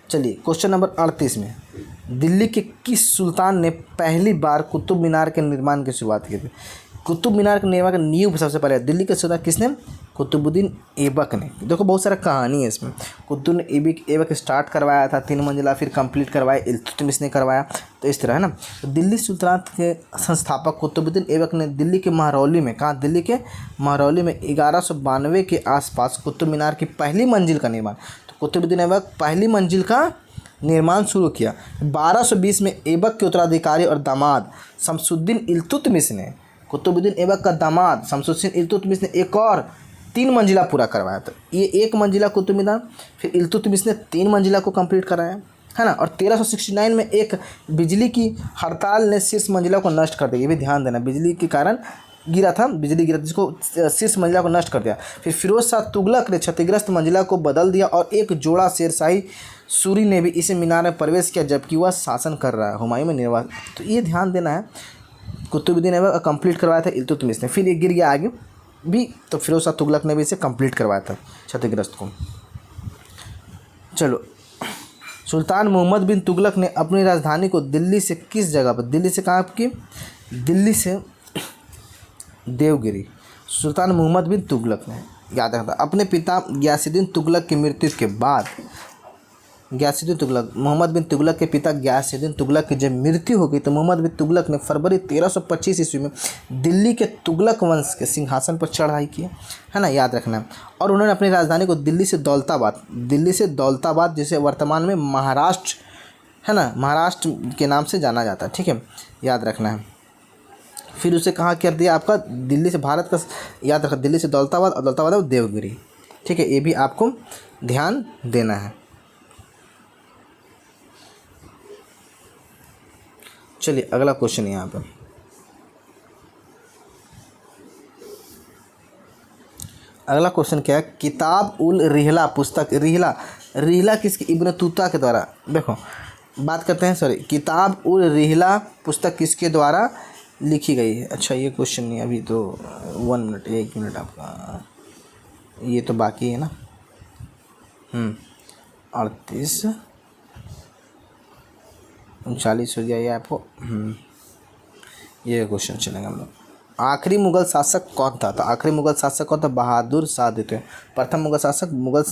चलिए, क्वेश्चन नंबर 38 में, दिल्ली के किस सुल्तान ने पहली बार कुतुब मीनार के निर्माण की शुरुआत की थी? कुतुब मीनार के निर्माण का नींव सबसे पहले दिल्ली के सुल्तान किसने? कुतुबुद्दीन ऐबक ने। देखो, बहुत सारा कहानी है इसमें। कुतुबुद्दीन ऐबक स्टार्ट करवाया था 3 मंजिला, फिर कंप्लीट करवाया इल्तुतमिश ने करवाया, तो इस तरह है ना। तो दिल्ली सुल्तानत के संस्थापक कुतुबुद्दीन ऐबक ने दिल्ली के महरौली में, कहा? दिल्ली के महरौली में 1192 के आसपास कुतुब मीनार की पहली मंजिल का निर्माण, कुतुबुद्दीन ऐबक पहली मंजिल का निर्माण शुरू किया। 1220 में ऐबक के उत्तराधिकारी और दामाद शमसुद्दीन इल्तुतमिश ने, कुतुबुद्दीन ऐबक का दामाद शमसुद्दीन इल्तुतमिश ने एक और 3 मंजिला पूरा करवाया। तो ये 1 मंजिला कुतुब मीनार, फिर इल्तुतमिश ने 3 मंजिला को कंप्लीट कराया, है ना। और 1369 में एक बिजली की हड़ताल ने शीर्ष मंजिला को नष्ट कर दिया। ये भी ध्यान देना, बिजली के कारण गिरा था, बिजली गिरा जिसको शीर्ष मंजिला को नष्ट कर दिया। फिर फिरोज शाह तुगलक ने क्षतिग्रस्त मंजिला को बदल दिया और एक जोड़ा शेरशाही सूरी ने भी इसे मीनार में प्रवेश किया, जबकि वह शासन कर रहा है, हुमायूं में निर्वास। तो ये ध्यान देना है, कुतुबुद्दीन ऐबक कंप्लीट करवाया था इल्तुतमिश ने, फिर ये गिर गया आगे भी, तो फिरोज शाह तुगलक ने भी इसे कंप्लीट करवाया था क्षतिग्रस्त को। चलो, सुल्तान मोहम्मद बिन तुगलक ने अपनी राजधानी को दिल्ली से किस जगह पर? दिल्ली से कहाँ आपकी? दिल्ली से देवगिरी। सुल्तान मोहम्मद बिन तुगलक ने, याद रखना, अपने पिता गयासुद्दीन तुगलक की मृत्यु के बाद गयासुद्दीन तुगलक, मोहम्मद बिन तुगलक के पिता गयासुद्दीन तुगलक की जब मृत्यु हो गई तो मोहम्मद बिन तुगलक ने फरवरी 1325 ईस्वी में दिल्ली के तुगलक वंश के सिंहासन पर चढ़ाई की, है ना, याद रखना है। और उन्होंने अपनी राजधानी को दिल्ली से दौलताबाद जिसे वर्तमान में महाराष्ट्र, है ना, महाराष्ट्र के नाम से जाना जाता है, ठीक है, याद रखना है। फिर उसे कहाँ कर दिया आपका, दिल्ली से भारत का, याद रखा, दिल्ली से दौलताबाद और दौलताबाद और देवगिरी, ठीक है, ये भी आपको ध्यान देना है। चलिए अगला क्वेश्चन यहाँ पे, अगला क्वेश्चन क्या है, किताब उल रिहला पुस्तक, रिहला किसकी, इब्न तूता के द्वारा, देखो बात करते हैं, सॉरी, किताब उल रिहला पुस्तक किसके द्वारा लिखी गई है। अच्छा ये क्वेश्चन नहीं, अभी तो 1 मिनट 1 मिनट आपका, ये तो बाकी है ना, 38 39 हो गया ये आपको, ये क्वेश्चन चलेगा हम लोग। आखिरी मुगल शासक कौन था, तो आखिरी मुगल शासक कौन था, बहादुर शाह द्वितीय। प्रथम मुगल शासक, मुगल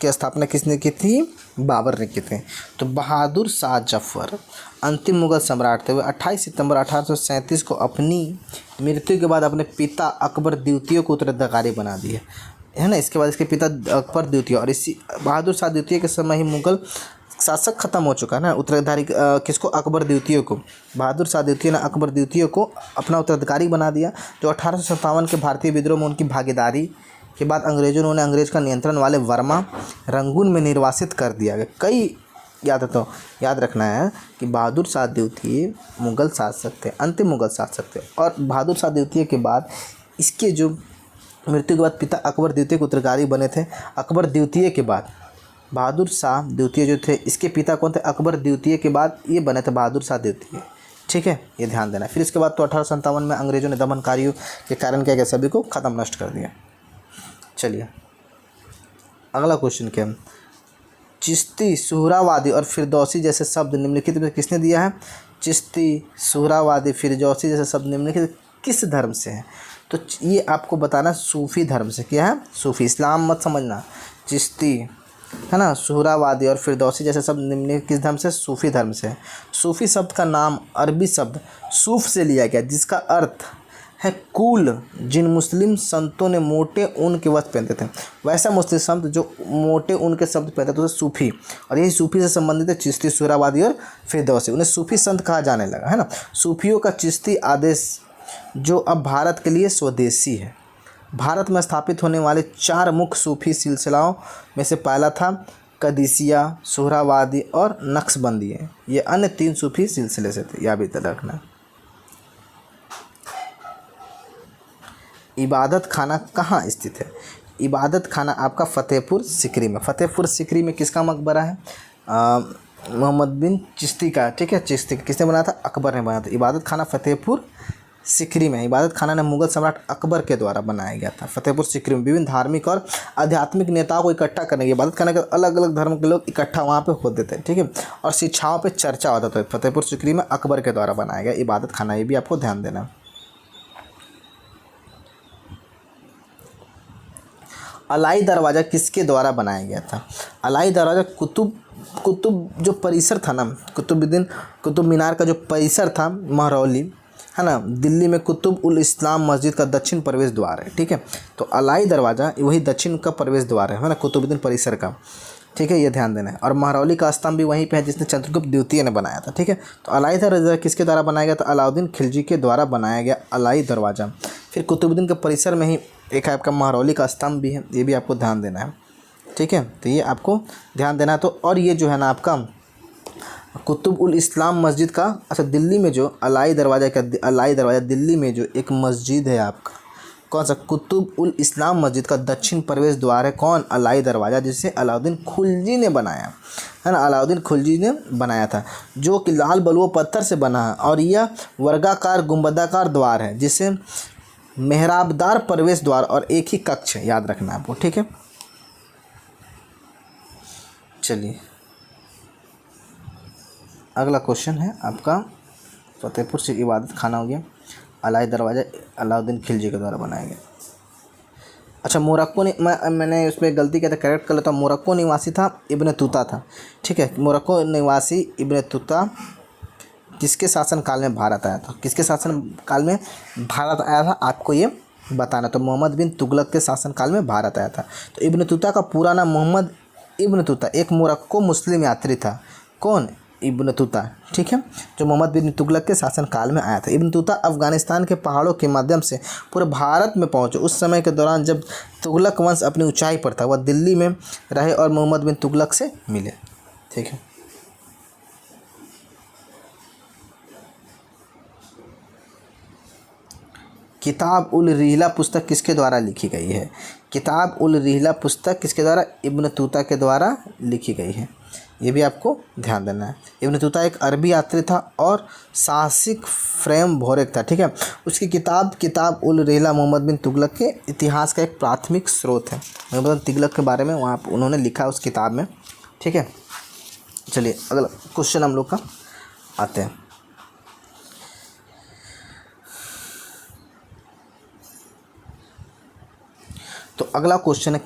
की स्थापना किसने की थी, बाबर ने की थी, तो बहादुर शाह जफर अंतिम मुगल सम्राट थे। वे 28 सितंबर 1837 को अपनी मृत्यु के बाद अपने पिता अकबर द्वितीय को उत्तराधिकारी बना दिए, है ना। इसके बाद इसके पिता अकबर द्वितीय और इसी बहादुर शाह द्वितीय के समय ही मुगल शासक खत्म हो चुका है ना, उत्तराधिकारी किसको, अकबर द्वितीय को। बहादुर शाह द्वितीय ने अकबर द्वितीय को अपना उत्तराधिकारी बना दिया, जो 1857 के भारतीय विद्रोह में उनकी भागीदारी के बाद अंग्रेजों ने उन्हें अंग्रेज का नियंत्रण वाले वर्मा रंगून में निर्वासित कर दिया गया। कई याद रखना है कि बहादुर शाह द्वितीय मुगल शासक थे, अंतिम मुगल शासक थे, और बहादुर शाह द्वितीय के बाद इसके जो मृत्यु के बाद पिता अकबर द्वितीय के उत्तराधिकारी बने थे। अकबर द्वितीय के बाद बहादुर शाह द्वितीय जो थे, इसके पिता कौन थे, अकबर द्वितीय के बाद ये बने थे बहादुर शाह द्वितीय, ठीक है, ये ध्यान देना। फिर इसके बाद तो 1857 में अंग्रेजों ने दमनकारियों के कारण क्या किया, सभी को ख़त्म नष्ट कर दिया। चलिए अगला क्वेश्चन क्या है, चिश्ती, सुहरावादी और फिरदौसी जैसे शब्द निम्नलिखित में किसने दिया है। चिश्ती, सुहरावादी, फिरदौसी जैसे शब्द निम्नलिखित किस धर्म से हैं, तो ये आपको बताना सूफ़ी धर्म से। क्या है, सूफ़ी, इस्लाम मत समझना। चिश्ती, है ना, सुहरावादी और फिरदौसी जैसे शब्द निम्नलिखित किस धर्म से, सूफ़ी धर्म से। सूफ़ी शब्द का नाम अरबी शब्द सूफ़ से लिया गया, जिसका अर्थ है कुल, जिन मुस्लिम संतों ने मोटे ऊन के वस्त्र पहनते थे। वैसा मुस्लिम संत जो मोटे ऊन के शब्द पहनते थे उसे सूफ़ी, और यही सूफ़ी से संबंधित है चिश्ती, सुहरावादी और फिरदौसी। उन्हें सूफ़ी संत कहा जाने लगा, है ना। सूफ़ियों का चिश्ती आदेश जो अब भारत के लिए स्वदेशी है। भारत में स्थापित होने वाले 4 मुख्य सूफ़ी सिलसिलाओं में से पहला था कदीसिया, सुहरावादी और नक्शबंदी। ये अन्य 3 सूफ़ी सिलसिले से थे, यह भी याद रखना। इबादत खाना कहाँ स्थित है, इबादत खाना आपका फ़तेहपुर सिकरी में। फ़तेहपुर सिकरी में किसका मकबरा है, मोहम्मद बिन चिश्ती का, ठीक है, चिश्ती किसने बनाया था, अकबर ने बनाया था। इबादत खाना फ़तेहपुर सिकरी में, इबादत खाना ने मुगल सम्राट अकबर के द्वारा बनाया गया था। फ़तेहपुर सिकरी में विभिन्न धार्मिक और आध्यात्मिक नेताओं को इकट्ठा करने की, इबादत खाना के अलग अलग धर्म के लोग इकट्ठा वहाँ पे होते थे, ठीक है, और शिक्षाओं पे चर्चा होता था। फ़तेहपुर सिकरी में अकबर के द्वारा बनाया गया इबादत खाना, ये भी आपको ध्यान देना। अलाई दरवाज़ा किसके द्वारा बनाया गया था। अलाई दरवाज़ा कुतुब जो परिसर था ना, कुतुब मीनार का जो परिसर था महरौली, है ना, दिल्ली में कुतुब उल इस्लाम मस्जिद का दक्षिण प्रवेश द्वार है, ठीक है। तो अलाई दरवाज़ा वही दक्षिण का प्रवेश द्वार है ना, कुतुबुद्दीन परिसर का, ठीक है, ये ध्यान देना है। और महरौली का स्तंभ भी वहीं पे है जिसने चंद्रगुप्त द्वितीय ने बनाया था, ठीक है। तो अलाई दरवाज़ा किसके द्वारा बनाया गया था, अलाउद्दीन खिलजी के द्वारा बनाया गया अलाई दरवाज़ा। फिर कुतुबुद्दीन के परिसर में ही एक है आपका महरौली का स्तंभ भी है, ये भी आपको ध्यान देना है, ठीक है, तो ये आपको ध्यान देना है। तो और ये जो है ना आपका कुतुब उल इस्लाम मस्जिद का, अच्छा दिल्ली में जो अलाई दरवाज़ा दिल्ली में जो एक मस्जिद है आपका, कौन सा, कुतुब उल इस्लाम मस्जिद का दक्षिण प्रवेश द्वार है कौन, अलाई दरवाज़ा, जिसे अलाउद्दीन खिलजी ने बनाया, है ना, अलाउद्दीन खिलजी ने बनाया था, जो कि लाल बलुआ पत्थर से बना है। और यह वर्गाकार गुंबदाकार द्वार है जिसे मेहराबदार प्रवेश द्वार और एक ही कक्ष है, याद रखना आपको, ठीक है। चलिए अगला क्वेश्चन है आपका, फतेहपुर से इबादत खाना हो गया, अलाई दरवाज़ा अलाउद्दीन खिलजी के द्वारा बनाया गया। अच्छा मोरक्को ने मैंने उस पर गलती किया था, करेक्ट कर लेता हूँ। मोरक्को निवासी था इब्न तूता था, ठीक है। मोरक्को निवासी इब्न तूता किसके शासनकाल में भारत आया था? किसके शासनकाल में भारत आया था आपको ये बताना। तो मोहम्मद बिन तुगलक के शासनकाल में भारत आया था। तो इब्न तूता का पूरा नाम मोहम्मद इब्न तूता, एक मोरक्को मुस्लिम यात्री था। कौन? इब्न तूता, ठीक है, जो मोहम्मद बिन तुगलक के शासनकाल में आया था। इब्न तूता अफगानिस्तान के पहाड़ों के माध्यम से पूरे भारत में पहुंचे। उस समय के दौरान जब तुगलक वंश अपनी ऊंचाई पर था, वह दिल्ली में रहे और मोहम्मद बिन तुगलक से मिले, ठीक है। किताब उल रिहला पुस्तक किसके द्वारा लिखी गई है? किताब उल रिहला पुस्तक किसके द्वारा? इब्न तूता के द्वारा लिखी गई है। ये भी आपको ध्यान देना है। इब्न तूता एक अरबी यात्री था और साहसिक फ्रेम भोरेक था, ठीक है। उसकी किताब उल रिहला मोहम्मद बिन तुगलक के इतिहास का एक प्राथमिक स्रोत है। मोहम्मद बिन तुगलक के बारे में वहाँ उन्होंने लिखा उस किताब में, ठीक है। चलिए अगला क्वेश्चन हम लोग का आते हैं। तो अगला क्वेश्चन है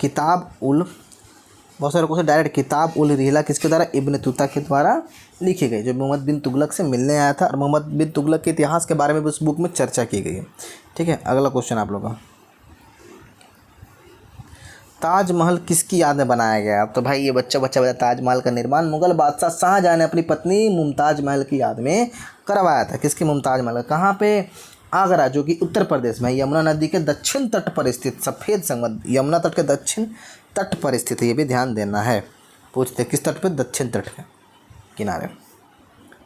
बहुत सारे क्वेश्चन डायरेक्ट। किताब उल रिहला किसके द्वारा? इब्न तूता के द्वारा लिखी गई, जो मोहम्मद बिन तुगलक से मिलने आया था। और मोहम्मद बिन तुगलक के इतिहास के बारे में भी उस बुक में चर्चा की गई है, ठीक है। अगला क्वेश्चन आप लोगों का, ताजमहल किसकी याद में बनाया गया? तो भाई ये बच्चा ताजमहल का निर्माण मुगल बादशाह शाहजहां ने अपनी पत्नी मुमताज महल की याद में करवाया था। किसकी? मुमताज महल। कहाँ पे? आगरा, जो कि उत्तर प्रदेश में यमुना नदी के दक्षिण तट पर स्थित सफ़ेद संगमरमर, यमुना तट के दक्षिण तट पर स्थित है। ये भी ध्यान देना है। पूछते किस तट पे? दक्षिण तट के किनारे।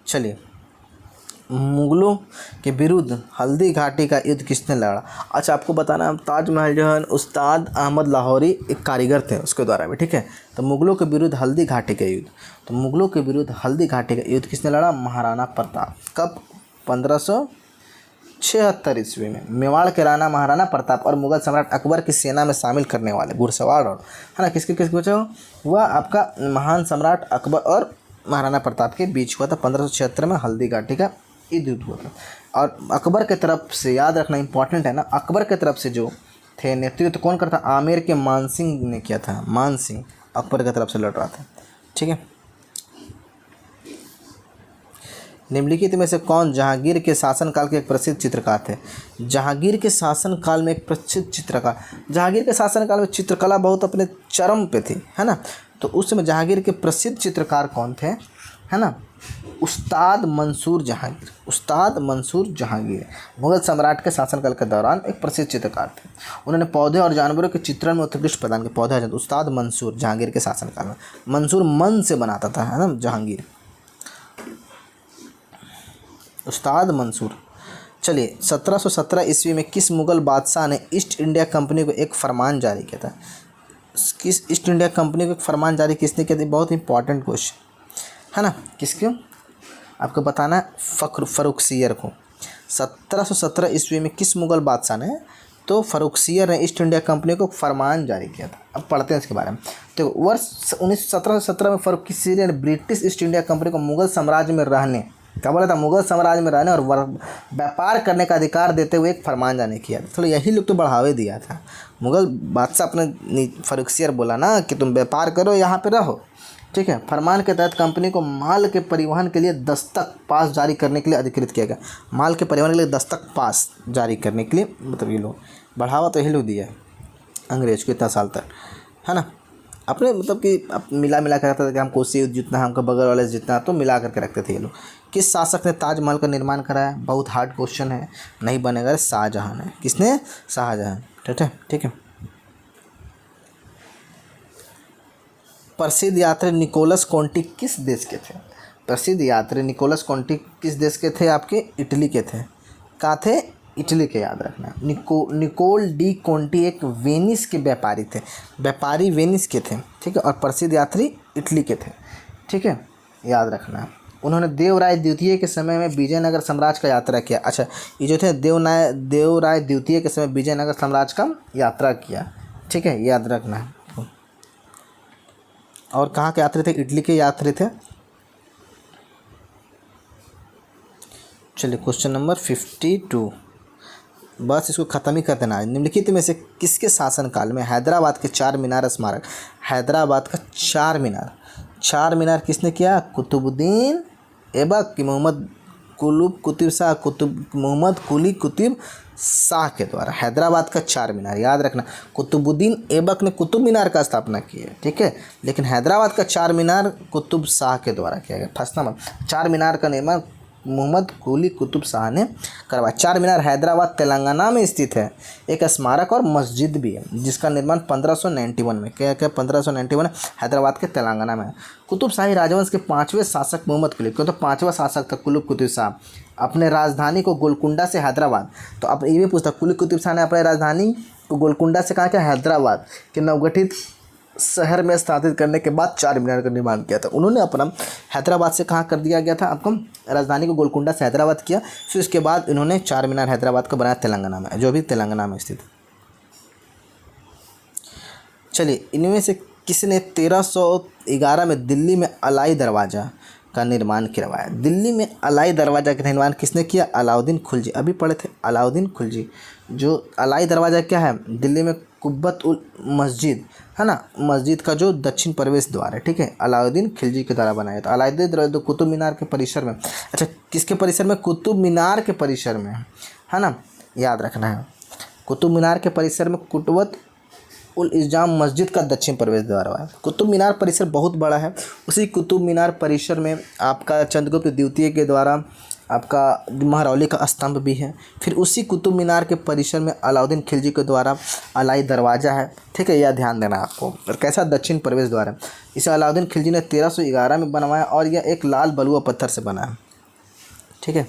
चलिए, मुगलों के विरुद्ध हल्दी घाटी का युद्ध किसने लड़ा? अच्छा आपको बताना है, ताजमहल जो है उस्ताद अहमद लाहौरी एक कारीगर थे, उसके द्वारा भी, ठीक है। तो मुगलों के विरुद्ध हल्दी घाटी का युद्ध, तो मुगलों के विरुद्ध हल्दी घाटी का युद्ध किसने लड़ा? महाराणा प्रताप। कब? 1576 ईस्वी में। मेवाड़ के राणा महाराणा प्रताप और मुगल सम्राट अकबर की सेना में शामिल करने वाले घुड़सवार और, है ना, किसके बचा हुआ? आपका महान सम्राट अकबर और महाराणा प्रताप के बीच हुआ था। 1576 में हल्दी घाटी का युद्ध हुआ था। और अकबर के तरफ से, याद रखना इंपॉर्टेंट है ना, अकबर के तरफ से जो थे नेतृत्व कौन करता? आमेर के मान सिंह ने किया था। मान सिंह अकबर की तरफ से लड़ रहा था, ठीक है। निम्नलिखित में से कौन जहांगीर के शासनकाल के एक प्रसिद्ध चित्रकार थे? जहांगीर के शासनकाल में एक प्रसिद्ध चित्रकार, जहांगीर के शासनकाल में चित्रकला बहुत अपने चरम पे थी, है ना। तो उस समय जहांगीर के प्रसिद्ध चित्रकार कौन थे, है ना? उस्ताद मंसूर जहांगीर। उस्ताद मंसूर जहांगीर मुगल सम्राट के शासनकाल के दौरान एक प्रसिद्ध चित्रकार थे। उन्होंने पौधे और जानवरों के चित्रण में उत्कृष्ट प्रदान किया। पौधे, उस्ताद मंसूर जहांगीर के शासनकाल में। मंसूर मन से बनाता था, है ना, जहांगीर। उस्ताद मंसूर। चलिए, 1717 ईस्वी में किस मुगल बादशाह ने ईस्ट इंडिया कंपनी को एक फरमान जारी किया था? किस ईस्ट इंडिया कंपनी को एक फरमान जारी किसने किया था? बहुत इंपॉर्टेंट क्वेश्चन, है ना। किसको आपको बताना है? फ़र्रुखसियर को। 1717 ईस्वी में किस मुगल बादशाह ने? तो फ़र्रुखसियर ने ईस्ट इंडिया कंपनी को फरमान जारी किया था। अब पढ़ते हैं इसके बारे में। तो वर्ष 1717 में फ़र्रुखसियर ने ब्रिटिश ईस्ट इंडिया कंपनी को मुगल साम्राज्य में रहने, क्या बोला था? मुगल साम्राज्य में रहने और व्यापार करने का अधिकार देते हुए एक फरमान जारी किया था। तो यही लोग तो बढ़ावे दिया था। मुगल बादशाह अपने फ़र्रुखसियर बोला ना कि तुम व्यापार करो, यहाँ पे रहो, ठीक है। फरमान के तहत कंपनी को माल के परिवहन के लिए दस्तक पास जारी करने के लिए अधिकृत किया गया। माल के परिवहन के लिए दस्तक पास जारी करने के लिए, मतलब ये लोग बढ़ावा तो यही लोग दिया है अंग्रेज को इतना साल तक, है ना। अपने मतलब कि मिला कर रखते थे कि हमको उससे जितना है, हमको बगल वाले से जितना, तो मिला करके रखते थे ये लोग। किस शासक ने ताजमहल का निर्माण कराया? बहुत हार्ड क्वेश्चन है, नहीं बनेगा। शाहजहां ने। किसने? शाहजहां, ठीक है, ठीक है। प्रसिद्ध यात्री निकोलस कोंटी किस देश के थे? प्रसिद्ध यात्री निकोलस कोंटी किस देश के थे? आपके इटली के थे। कहाँ थे? इटली के, याद रखना। निकोल डी कोंटी एक वेनिस के व्यापारी थे। व्यापारी वेनिस के थे, ठीक है। और प्रसिद्ध यात्री इटली के थे, ठीक है, याद रखना। उन्होंने देवराय द्वितीय के समय में विजयनगर साम्राज्य का यात्रा किया। अच्छा, ये जो थे देवराय द्वितीय के समय विजयनगर साम्राज्य का यात्रा किया, ठीक है, याद रखना है। और कहाँ के यात्री थे? इटली के यात्री थे। चलिए क्वेश्चन नंबर 52। बस इसको ख़त्म ही कर देना है। निम्नलिखित में से किसके शासनकाल में हैदराबाद के चार मीनार स्मारक, हैदराबाद का चार मीनार, चार मीनार किसने किया? कुतुबुद्दीन ऐबक कि मोहम्मद मोहम्मद कुली कुतुब शाह के द्वारा। हैदराबाद का चार मीनार याद रखना, कुतुबुद्दीन ऐबक ने कुतुब मीनार का स्थापना की है, ठीक है, लेकिन हैदराबाद का चार मीनार कुतुब शाह के द्वारा किया गया। फंसना मत, चार मीनार का निर्माण मोहम्मद कुली कुतुब शाह ने करवाया। चार मीनार हैदराबाद तेलंगाना में स्थित है। एक स्मारक और मस्जिद भी है जिसका निर्माण 1591 में, क्या 1591 हैदराबाद के तेलंगाना में है। कुतुब शाही राजवंश के पाँचवें शासक मोहम्मद कुली, क्यों तो पाँचवा शासक था कुली कुतुब शाह, अपने राजधानी को गोलकुंडा से हैदराबाद, तो अब ये भी पूछता कुली कुतुब शाह ने अपने राजधानी को गोलकुंडा से कहा क्या? हैदराबाद के नवगठित शहर में स्थापित करने के बाद चार मीनार का निर्माण किया था। उन्होंने अपना हैदराबाद से कहाँ कर दिया गया था आपको? राजधानी को गोलकुंडा से हैदराबाद किया, फिर उसके बाद इन्होंने चार मीनार हैदराबाद का बनाया तेलंगाना में, जो भी तेलंगाना में स्थित। चलिए, इनमें से किसने 1311 में दिल्ली में अलाई दरवाज़ा का निर्माण करवाया? दिल्ली में अलाई दरवाज़ा का निर्माण किसने किया? अलाउद्दीन खिलजी। अभी पढ़े थे अलाउद्दीन खिलजी। जो अलाई दरवाज़ा क्या है? दिल्ली में कुब्बत उल मस्जिद है ना, मस्जिद का जो दक्षिण प्रवेश द्वार है, ठीक है, अलाउद्दीन खिलजी के द्वारा बनाया था। अलाउद्दीन दरवाज़ा कुतुब मीनार के परिसर में, अच्छा किसके परिसर में? कुतुब मीनार के परिसर में, है ना, याद रखना है। कुतुब मीनार के परिसर में कुतुब उल इस्लाम मस्जिद का दक्षिण प्रवेश द्वार है। कुतुब मीनार परिसर बहुत बड़ा है। उसी कुतुब मीनार परिसर में आपका चंद्रगुप्त द्वितीय के द्वारा आपका महरौली का स्तंभ भी है। फिर उसी कुतुब मीनार के परिसर में अलाउद्दीन खिलजी के द्वारा अलाई दरवाज़ा है, ठीक है, यह ध्यान देना आपको। और कैसा? दक्षिण प्रवेश द्वार है। इसे अलाउद्दीन खिलजी ने 1311 में बनवाया और यह एक लाल बलुआ पत्थर से बना है, ठीक है।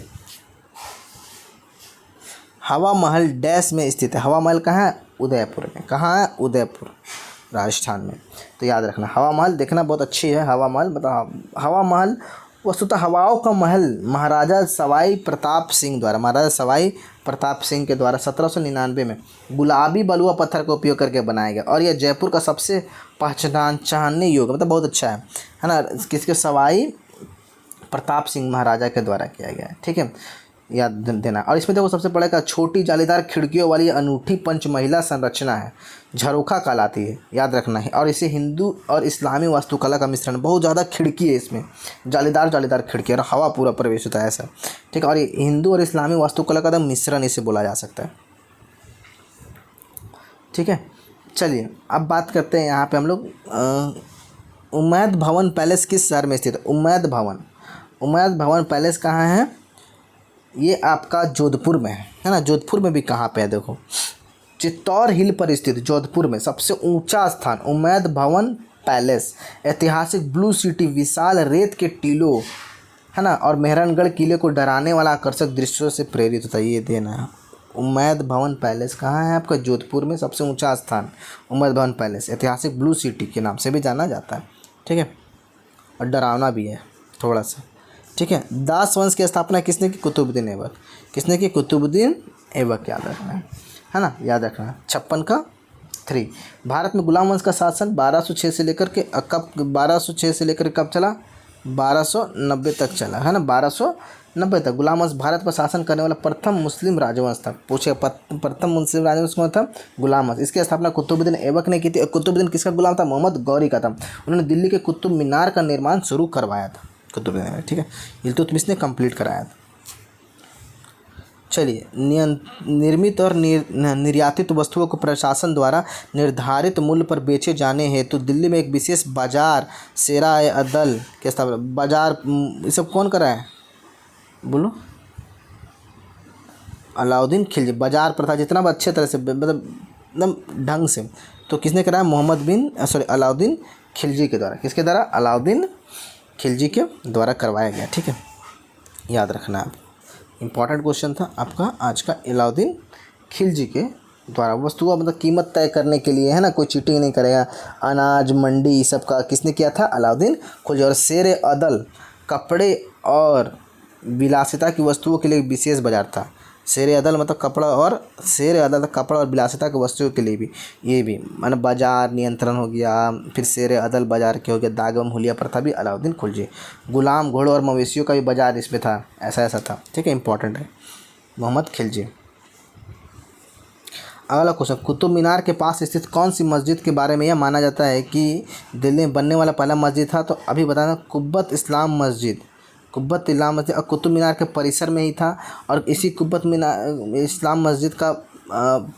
हवा महल डैश में स्थित है। हवा महल कहाँ है? उदयपुर में। कहाँ है? उदयपुर, राजस्थान में। तो याद रखना, हवा महल देखना बहुत अच्छी है। हवा महल मतलब हवा महल वस्तुतः हवाओं का महल महाराजा सवाई प्रताप सिंह के द्वारा 1799 में गुलाबी बलुआ पत्थर का उपयोग करके बनाया गया और यह जयपुर का सबसे पहचानने योग्य, मतलब बहुत अच्छा है ना, किसके? सवाई प्रताप सिंह महाराजा के द्वारा किया गया है, ठीक है, याद देना। और इसमें देखो सबसे बड़ा का छोटी जालीदार खिड़कियों वाली अनूठी पंच महिला संरचना है, झरोखा कहलाती है, याद रखना है। और इसे हिंदू और इस्लामी वास्तुकला का मिश्रण, बहुत ज़्यादा खिड़की है इसमें, जालीदार खिड़की और हवा पूरा प्रवेश होता है ऐसा, ठीक है। और ये हिंदू और इस्लामी वास्तुकला का मिश्रण इसे बोला जा सकता है, ठीक है। चलिए अब बात करते हैं यहाँ पे हम लोग उमैद भवन पैलेस किस शहर में स्थित है? उमैद भवन पैलेस कहाँ है? ये आपका जोधपुर में है ना। जोधपुर में भी कहाँ पे है? देखो चित्तौड़ हिल पर स्थित जोधपुर में सबसे ऊंचा स्थान उमैद भवन पैलेस। ऐतिहासिक ब्लू सिटी, विशाल रेत के टीलों, है ना, और मेहरानगढ़ किले को डराने वाला आकर्षक दृश्यों से प्रेरित होता है। ये देना है। उमैद भवन पैलेस कहाँ है आपका? जोधपुर में सबसे ऊंचा स्थान उमैद भवन पैलेस, ऐतिहासिक ब्लू सिटी के नाम से भी जाना जाता है, ठीक है, और डरावना भी है थोड़ा सा, ठीक है। दास वंश की स्थापना किसने की? कुतुबुद्दीन ऐबक। किसने की? कुतुबुद्दीन ऐबक, याद रखना है ना, याद रखना। 56 का 3। भारत में गुलाम वंश का शासन 1206 से लेकर के कब चला? 1290 तक चला, है ना, 1290 तक। गुलाम वंश भारत पर शासन करने वाला प्रथम मुस्लिम राजवंश था। पूछे प्रथम मुस्लिम राजवंश कौन था? गुलाम वंश। इसकी स्थापना कुतुबुद्दीन ऐबक ने की थी। कुतुबुद्दीन किसका गुलाम था? मोहम्मद गौरी का था। उन्होंने दिल्ली के कुतुब मीनार का निर्माण शुरू करवाया था कुतुबुद्दीन ऐबक, ठीक है। इल्तुतमिश ने कंप्लीट कराया था। चलिए, निर्मित और निर्यातित वस्तुओं को प्रशासन द्वारा निर्धारित मूल्य पर बेचे जाने हेतु दिल्ली में एक विशेष बाजार शेरा-ए अदल के स्थापना। बाजार ये सब कौन करा है? बोलो। अलाउद्दीन खिलजी। बाजार प्रथा जितना अच्छे तरह से मतलब एकदम ढंग से तो किसने कराया? अलाउद्दीन खिलजी के द्वारा। किसके द्वारा? अलाउद्दीन खिलजी के द्वारा करवाया गया, ठीक है, याद रखना आप। इंपॉर्टेंट क्वेश्चन था आपका आज का। अलाउद्दीन खिलजी के द्वारा वस्तुओं मतलब कीमत तय करने के लिए, है ना, कोई चीटिंग नहीं करेगा। अनाज मंडी ये सब का किसने किया था? अलाउद्दीन खिलजी। और शेर अदल कपड़े और विलासिता की वस्तुओं के लिए विशेष बाजार था। शेर अदल मतलब कपड़ा और विलासिता की वस्तुओं के लिए भी, ये भी मतलब बाजार नियंत्रण हो गया। फिर शेर अदल बाजार के हो गया। दाग एवं हुलिया प्रथा भी अलाउद्दीन खिलजी। गुलाम घोड़ों और मवेशियों का भी बाजार इसमें था, ऐसा था, ठीक है, इंपॉर्टेंट है। मोहम्मद खिलजी। अगला क्वेश्चन, कुतुब मीनार के पास स्थित कौन सी मस्जिद के बारे में यह माना जाता है कि दिल्ली में बनने वाला पहला मस्जिद था? तो अभी बताना, कुब्बत इस्लाम मस्जिद। कुब्बत इस्लाम मस्जिद और कुतुब मीनार के परिसर में ही था, और इसी कुब्बत मीनार इस्लाम मस्जिद का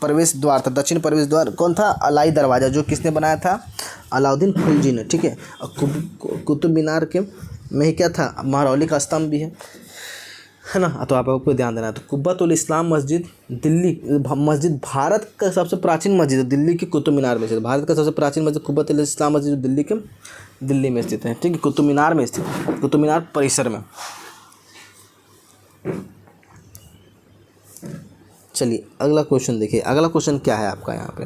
प्रवेश द्वार था, दक्षिण प्रवेश द्वार कौन था? अलाई दरवाज़ा, जो किसने बनाया था? अलाउद्दीन खिलजी ने। ठीक है, और कुतुब मीनार के में ही क्या था? महरौली का स्तंभ भी है ना। तो आपको ध्यान देना है। तो कुब्बत उल इस्लाम मस्जिद दिल्ली मस्जिद भारत का सबसे प्राचीन मस्जिद है, दिल्ली की कुतुब मीनार में स्थित। भारत का सबसे प्राचीन मस्जिद कुब्बत उल इस्लाम मस्जिद जो दिल्ली में स्थित है। ठीक है, कुतुब मीनार में स्थित है, कुतुब मीनार परिसर में। चलिए अगला क्वेश्चन देखिए। अगला क्वेश्चन क्या है आपका यहाँ पे?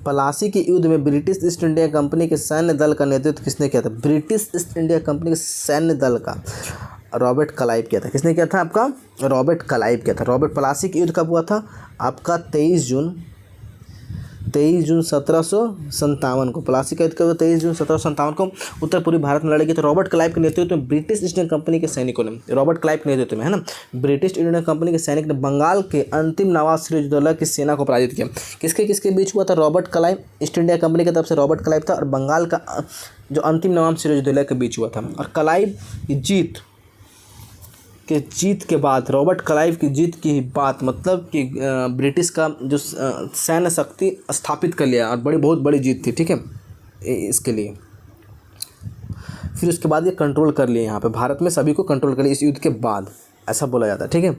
पलासी के युद्ध में ब्रिटिश ईस्ट इंडिया कंपनी के सैन्य दल का नेतृत्व किसने किया था? ब्रिटिश ईस्ट इंडिया कंपनी के सैन्य दल का रॉबर्ट क्लाइव किया था। किसने किया था? आपका रॉबर्ट क्लाइव किया था। रॉबर्ट पलासी के युद्ध कब हुआ था? आपका 23 जून 1757 को। पलासी का युद्ध कब हुआ? 23 जून 1757 को उत्तर पूर्वी भारत में लड़े गए थे। रॉबर्ट क्लाइव के नेतृत्व में ब्रिटिश ईस्ट इंडिया कंपनी के सैनिकों ने, रॉबर्ट क्लाइव के नेतृत्व में, है ना, ब्रिटिश ईस्ट इंडिया कंपनी के सैनिक ने बंगाल के अंतिम नवाब सिराजुद्दौला की सेना को पराजित किया। किसके बीच हुआ था? Robert Clive, east India company की तरफ से रॉबर्ट क्लाइव था, और बंगाल का जो अंतिम नवाब सिराजुद्दौला के बीच हुआ था। और क्लाइव की जीत के बाद, रॉबर्ट क्लाइव की जीत की बात मतलब कि ब्रिटिश का जो सैन्य शक्ति स्थापित कर लिया, और बहुत बड़ी जीत थी। ठीक है, इसके लिए फिर उसके बाद ये कंट्रोल कर लिए, यहाँ पे भारत में सभी को कंट्रोल कर लिया इस युद्ध के बाद, ऐसा बोला जाता है। ठीक है,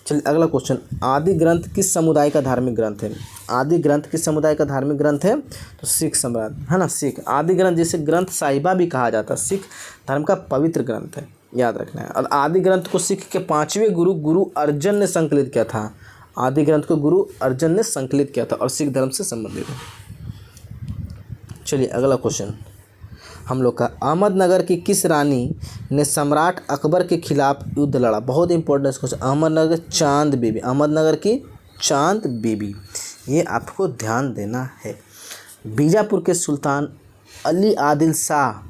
चलिए अगला क्वेश्चन, आदि ग्रंथ किस समुदाय का धार्मिक ग्रंथ है? आदि ग्रंथ किस समुदाय का धार्मिक ग्रंथ है? तो सिख समुदाय, है ना, सिख। आदि ग्रंथ जिसे ग्रंथ साहिबा भी कहा जाता है, सिख धर्म का पवित्र ग्रंथ है, याद रखना है। और आदि ग्रंथ को सिख के 5वें गुरु अर्जन ने संकलित किया था। आदि ग्रंथ को गुरु अर्जन ने संकलित किया था और सिख धर्म से संबंधित है। चलिए अगला क्वेश्चन हम लोग का, अहमदनगर की किस रानी ने सम्राट अकबर के खिलाफ युद्ध लड़ा? बहुत इंपॉर्टेंट क्वेश्चन। अहमदनगर चांद बीबी, अहमदनगर की चांद बीबी, ये आपको ध्यान देना है। बीजापुर के सुल्तान अली आदिल शाह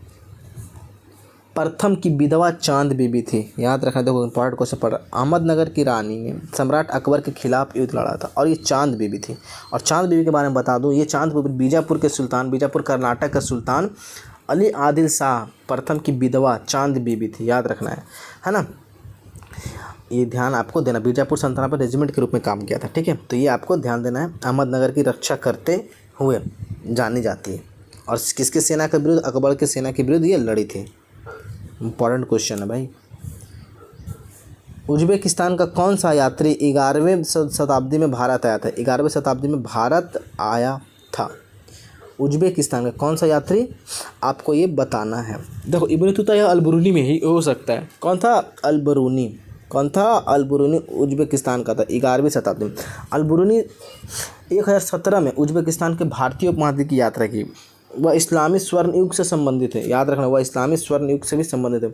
प्रथम की विधवा चांद बीबी थी, याद रखना। देखो इंपॉर्टेंट क्वेश्चन पढ़ रहा। अहमदनगर की रानी ने सम्राट अकबर के खिलाफ युद्ध लड़ा था, और ये चांद बीबी थी। और चांद बीबी के बारे में बता दूं, ये चांद बीबी बीजापुर के सुल्तान, बीजापुर कर्नाटक का सुल्तान अली आदिल शाह प्रथम की विधवा चांद बीबी थी, याद रखना है ना। ये ध्यान आपको देना। बीजापुर सल्तनत पर रेजिमेंट के रूप में काम किया था। ठीक है, तो ये आपको ध्यान देना है। अहमदनगर की रक्षा करते हुए जानी जाती है, और किसके सेना के विरुद्ध? अकबर के सेना के विरुद्ध ये लड़ी थी। इंपॉर्टेंट क्वेश्चन है भाई। उज्बेकिस्तान का कौन सा यात्री 11वीं शताब्दी में भारत आया था? 11वीं शताब्दी में भारत आया था। उज्बेकिस्तान का कौन सा यात्री? आपको ये बताना है। देखो इब्न बतूता या अलबरूनी में ही हो सकता है। कौन था? अलबरूनी। कौन था? अलबरूनी उज्बेकिस्तान का था 11वीं शताब्दी में। अलबरूनी 1017 में उज्बेकिस्तान के भारतीय उपमहाद्वीप की यात्रा की। वह इस्लामी स्वर्ण युग से संबंधित है, याद रखना, वह इस्लामी स्वर्ण युग से भी संबंधित है।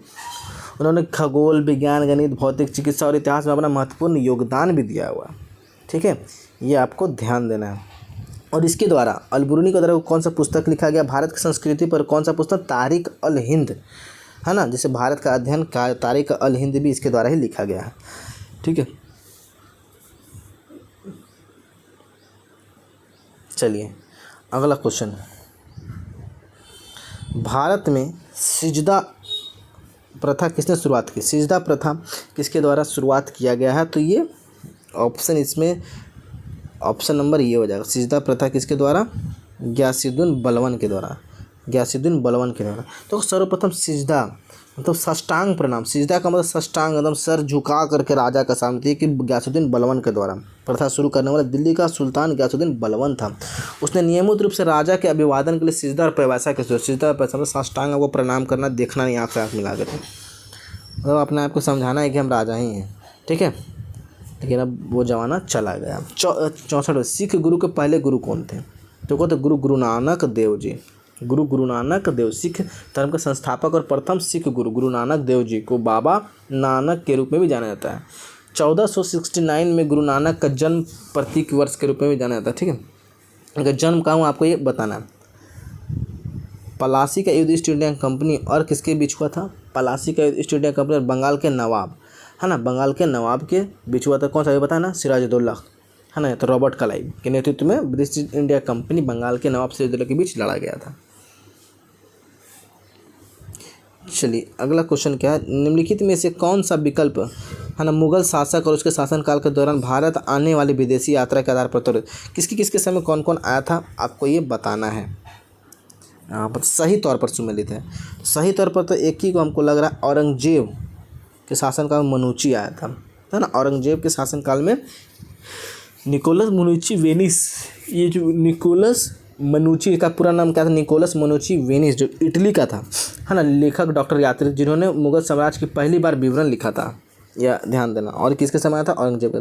उन्होंने खगोल, विज्ञान, गणित, भौतिक, चिकित्सा और इतिहास में अपना महत्वपूर्ण योगदान भी दिया हुआ। ठीक है, ये आपको ध्यान देना है। और इसके द्वारा अलबरूनी के द्वारा कौन सा पुस्तक लिखा गया? भारत की संस्कृति पर कौन सा पुस्तक? तारीख अल हिंद, है ना, जिसे भारत का अध्ययन का तारीख अल हिंद भी इसके द्वारा ही लिखा गया है। ठीक है, चलिए अगला क्वेश्चन, भारत में सिजदा प्रथा किसने शुरुआत की? सिजदा प्रथा किसके द्वारा शुरुआत किया गया है? तो ये ऑप्शन, इसमें ऑप्शन नंबर ये हो जाएगा। सिजदा प्रथा किसके द्वारा? गियासुद्दीन बलबन के द्वारा। गियासुद्दीन बलबन के द्वारा। तो सर्वप्रथम सिजदा मतलब साष्टांग प्रणाम, सिजदा का मतलब साष्टांग, एकदम सर झुका करके राजा का सामने, कि गियासुद्दीन बलबन के द्वारा प्रथा शुरू करने वाला दिल्ली का सुल्तान गियासुद्दीन बलबन था। उसने नियमित रूप से राजा के अभिवादन के लिए सिजदा और पैवासा के सिजदा और पैसा साष्टांग को प्रणाम करना, देखना नहीं, आँख से आँख मिला कर, मतलब अपने आप को समझाना है कि हम राजा ही हैं। ठीक है, लेकिन अब वो ज़माना चला गया। 64 सिख गुरु के पहले गुरु कौन थे? तो कहते गुरु नानक देव जी। गुरु नानक देव, सिख धर्म के संस्थापक और प्रथम सिख गुरु नानक देव जी को बाबा नानक के रूप में भी जाना जाता है। 1469 में गुरु नानक का जन्म प्रतीक वर्ष के रूप में भी जाना जाता है। ठीक है, अगर जन्म कहाँ हुआ आपको ये बताना है। पलासी का युद्ध ईस्ट इंडिया कंपनी और किसके बीच हुआ था? पलासी का युद्ध ईस्ट इंडिया कंपनी और बंगाल के नवाब है ना, बंगाल के नवाब के बीच हुआ था। कौन सा ये बताया ना, सिराजुद्दौला, है ना, तो रॉबर्ट क्लाइव के नेतृत्व में ब्रिटिश इंडिया कंपनी बंगाल के नवाब सिराजुद्दौला के बीच लड़ा गया था। चलिए अगला क्वेश्चन क्या है, निम्नलिखित में से कौन सा विकल्प, है ना, मुगल शासक और उसके शासनकाल के दौरान भारत आने वाली विदेशी यात्रा के आधार पर त्वरित, किसके समय कौन कौन आया था आपको ये बताना है। यहाँ पर सही तौर पर सुमेलित है। सही तौर पर तो एक ही को हमको लग रहा है, औरंगजेब के शासनकाल में मनुची आया था, है ना। औरंगजेब के शासनकाल में निकोलस मनुची वेनिस, ये जो निकोलस मनुची का पूरा नाम क्या था, निकोलस मनुची वेनिस, जो इटली का था, है ना, लेखक डॉक्टर यात्री, जिन्होंने मुगल साम्राज्य की पहली बार विवरण लिखा था, या ध्यान देना। और किसके समय आया था, औरंगजेब का।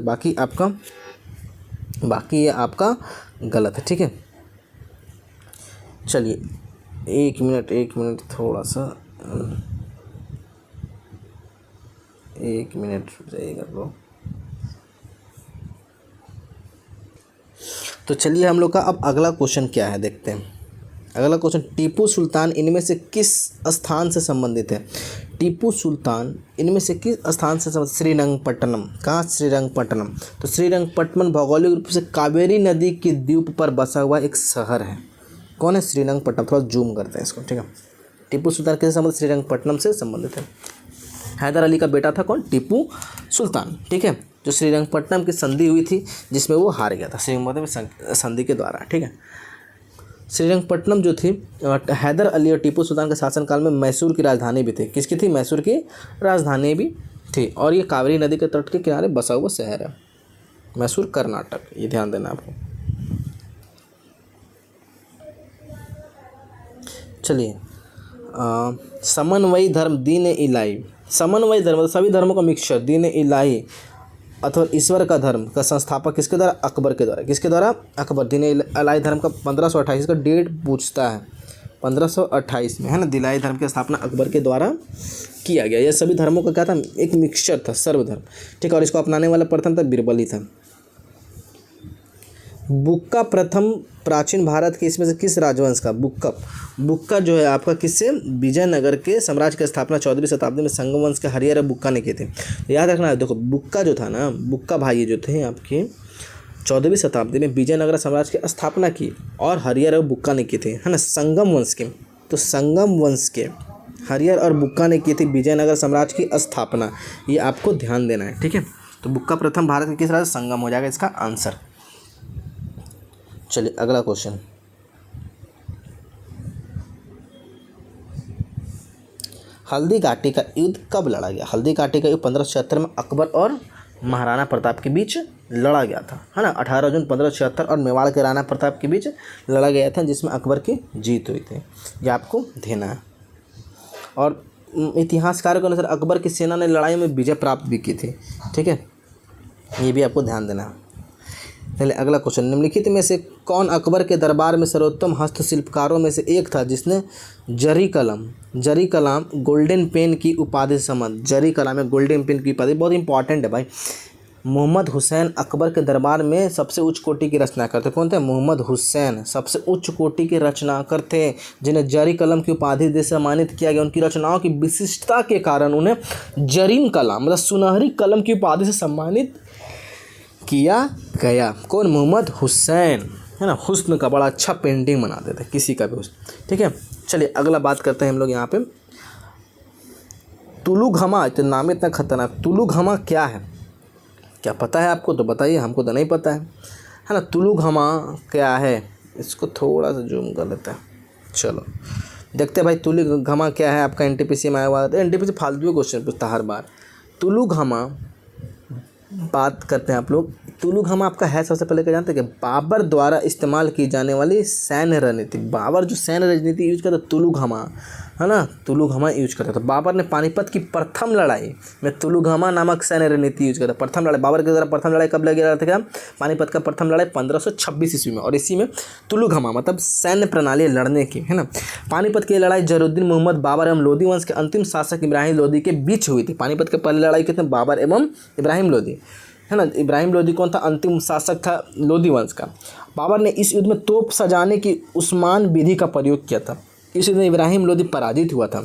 बाकी ये आपका गलत है, ठीक है। चलिए एक मिनट थोड़ा सा, एक मिनट जाइएगा ब्रो। तो चलिए हम लोग का अब अगला क्वेश्चन क्या है देखते हैं। अगला क्वेश्चन, टीपू सुल्तान इनमें से किस स्थान से संबंधित है। टीपू सुल्तान इनमें से किस स्थान से संबंधित, श्रीरंगपट्टनम। कहाँ, श्रीरंगपट्टनम। तो श्रीरंगपट्टनम भौगोलिक रूप से कावेरी नदी के द्वीप पर बसा हुआ एक शहर है। कौन है, श्रीरंगपट्टनम। थोड़ा जूम करते हैं इसको, ठीक है। टीपू सुल्तान किससे संबंधित, श्रीरंगपट्टनम से संबंधित है। हैदर अली का बेटा था कौन, टीपू सुल्तान, ठीक है, जो श्रीरंगपट्टनम की संधि हुई थी जिसमें वो हार गया था, श्रीरंगपट्टनम संधि के द्वारा, ठीक है। श्रीरंगपट्टनम जो थी हैदर अली और टीपू सुल्तान के शासनकाल में मैसूर की राजधानी भी थी। किसकी थी, मैसूर की राजधानी भी थी। और ये कावेरी नदी के तट के किनारे बसा हुआ शहर है, मैसूर कर्नाटक, ये ध्यान देना आपको। चलिए समन्वयी धर्म दीन इलाही, समन्वयी धर्म सभी धर्मों का मिक्सचर, दीन इलाही अथवा ईश्वर का धर्म का संस्थापक किसके द्वारा, अकबर के द्वारा। किसके द्वारा, अकबर। दीन इलाही धर्म का 1528 का डेट पूछता है, 1528 में, है ना। दिलाई धर्म की स्थापना अकबर के द्वारा किया गया। यह सभी धर्मों का क्या था, एक मिक्सचर था, सर्वधर्म, ठीक है। और इसको अपनाने वाला प्रथम था बीरबल ही था। बुक्का प्रथम प्राचीन भारत के इसमें से किस राजवंश का, बुक्का जो है आपका किससे, विजयनगर के साम्राज्य की स्थापना 14वीं शताब्दी में संगम वंश के हरियर और बुक्का ने किए थे। याद रखना है, देखो बुक्का जो था ना, बुक्का भाई जो थे आपके 14वीं शताब्दी में विजयनगर साम्राज्य की स्थापना की, और हरियर और बुक्का ने किए थे, है ना, संगम वंश के। तो संगम वंश के हरियर और बुक्का ने की थी विजयनगर साम्राज्य की स्थापना, ये आपको ध्यान देना है, ठीक है। तो बुक्का प्रथम भारत के किस राज्य, संगम हो जाएगा इसका आंसर। चलिए अगला क्वेश्चन, हल्दी घाटी का युद्ध कब लड़ा गया। हल्दी घाटी का युद्ध 1576 में अकबर और महाराणा प्रताप के बीच लड़ा गया था, है ना। 18 जून 1576 और मेवाड़ के राणा प्रताप के बीच लड़ा गया था, जिसमें अकबर की जीत हुई थी, ये आपको देना है। और इतिहासकारों के अनुसार अकबर की सेना ने लड़ाई में विजय प्राप्त भी की थी, ठीक है, ये भी आपको ध्यान देना है। चलिए अगला क्वेश्चन, निम्नलिखित में से कौन अकबर के दरबार में सर्वोत्तम हस्तशिल्पकारों में से एक था जिसने जरी कलाम गोल्डन पेन की उपाधि से संबंध, जरी कलाम में गोल्डन पेन की उपाधि बहुत इंपॉर्टेंट है भाई। मोहम्मद हुसैन अकबर के दरबार में सबसे उच्च कोटि की रचनाकार थे। कौन थे, मोहम्मद हुसैन सबसे उच्च कोटि के रचनाकार थे, जिन्हें जरी कलम की उपाधि से सम्मानित किया गया। उनकी रचनाओं की विशिष्टता के कारण उन्हें जरीन कलाम मतलब सुनहरी कलम की उपाधि से सम्मानित किया गया। कौन, मोहम्मद हुसैन, है ना। हुस्न का बड़ा अच्छा पेंटिंग बनाते थे, किसी का भी हुस्न, ठीक है। चलिए अगला बात करते हैं हम लोग यहाँ पे, तुलुघमा, तो नाम इतना खतरनाक, तुलुघमा क्या है, क्या पता है आपको तो बताइए, हमको तो नहीं पता है ना। तुलुघमा क्या है, इसको थोड़ा सा जूम कर लेते हैं। चलो देखते हैं भाई तुलुघमा क्या है। आपका एनटीपीसी में आया हुआ है, एनटीपीसी फालतू क्वेश्चन पूछता हर बार। तुलुघमा बात करते हैं आप लोग, तुलुघमा आपका है, सबसे पहले क्या जानते हैं कि बाबर द्वारा इस्तेमाल की जाने वाली सैन्य रणनीति। बाबर जो सैन्य रणनीति यूज करता, तुलुघमा, है ना, तुलुघमा यूज करता था। बाबर ने पानीपत की प्रथम लड़ाई में तुलुघमा नामक सैन्य रणनीति यूज करता। प्रथम लड़ाई बाबर के द्वारा प्रथम लड़ाई कब लग गया था, क्या, पानीपत का प्रथम लड़ाई 1526 ईस्वी में, और इसी में तुलुघमा मतलब सैन्य प्रणाली लड़ने की, है ना। पानीपत की लड़ाई जरुद्दीन मोहम्मद बाबर एवं लोधी वंश के अंतिम शासक इब्राहिम लोधी के बीच हुई थी। पानीपत की पहली लड़ाई कितने, बाबर एवं इब्राहिम लोधी, है ना। इब्राहिम लोधी कौन था, अंतिम शासक था लोधी वंश का। बाबर ने इस युद्ध में तोप सजाने की उस्मान विधि का प्रयोग किया था। इस युद्ध में इब्राहिम लोधी पराजित हुआ था,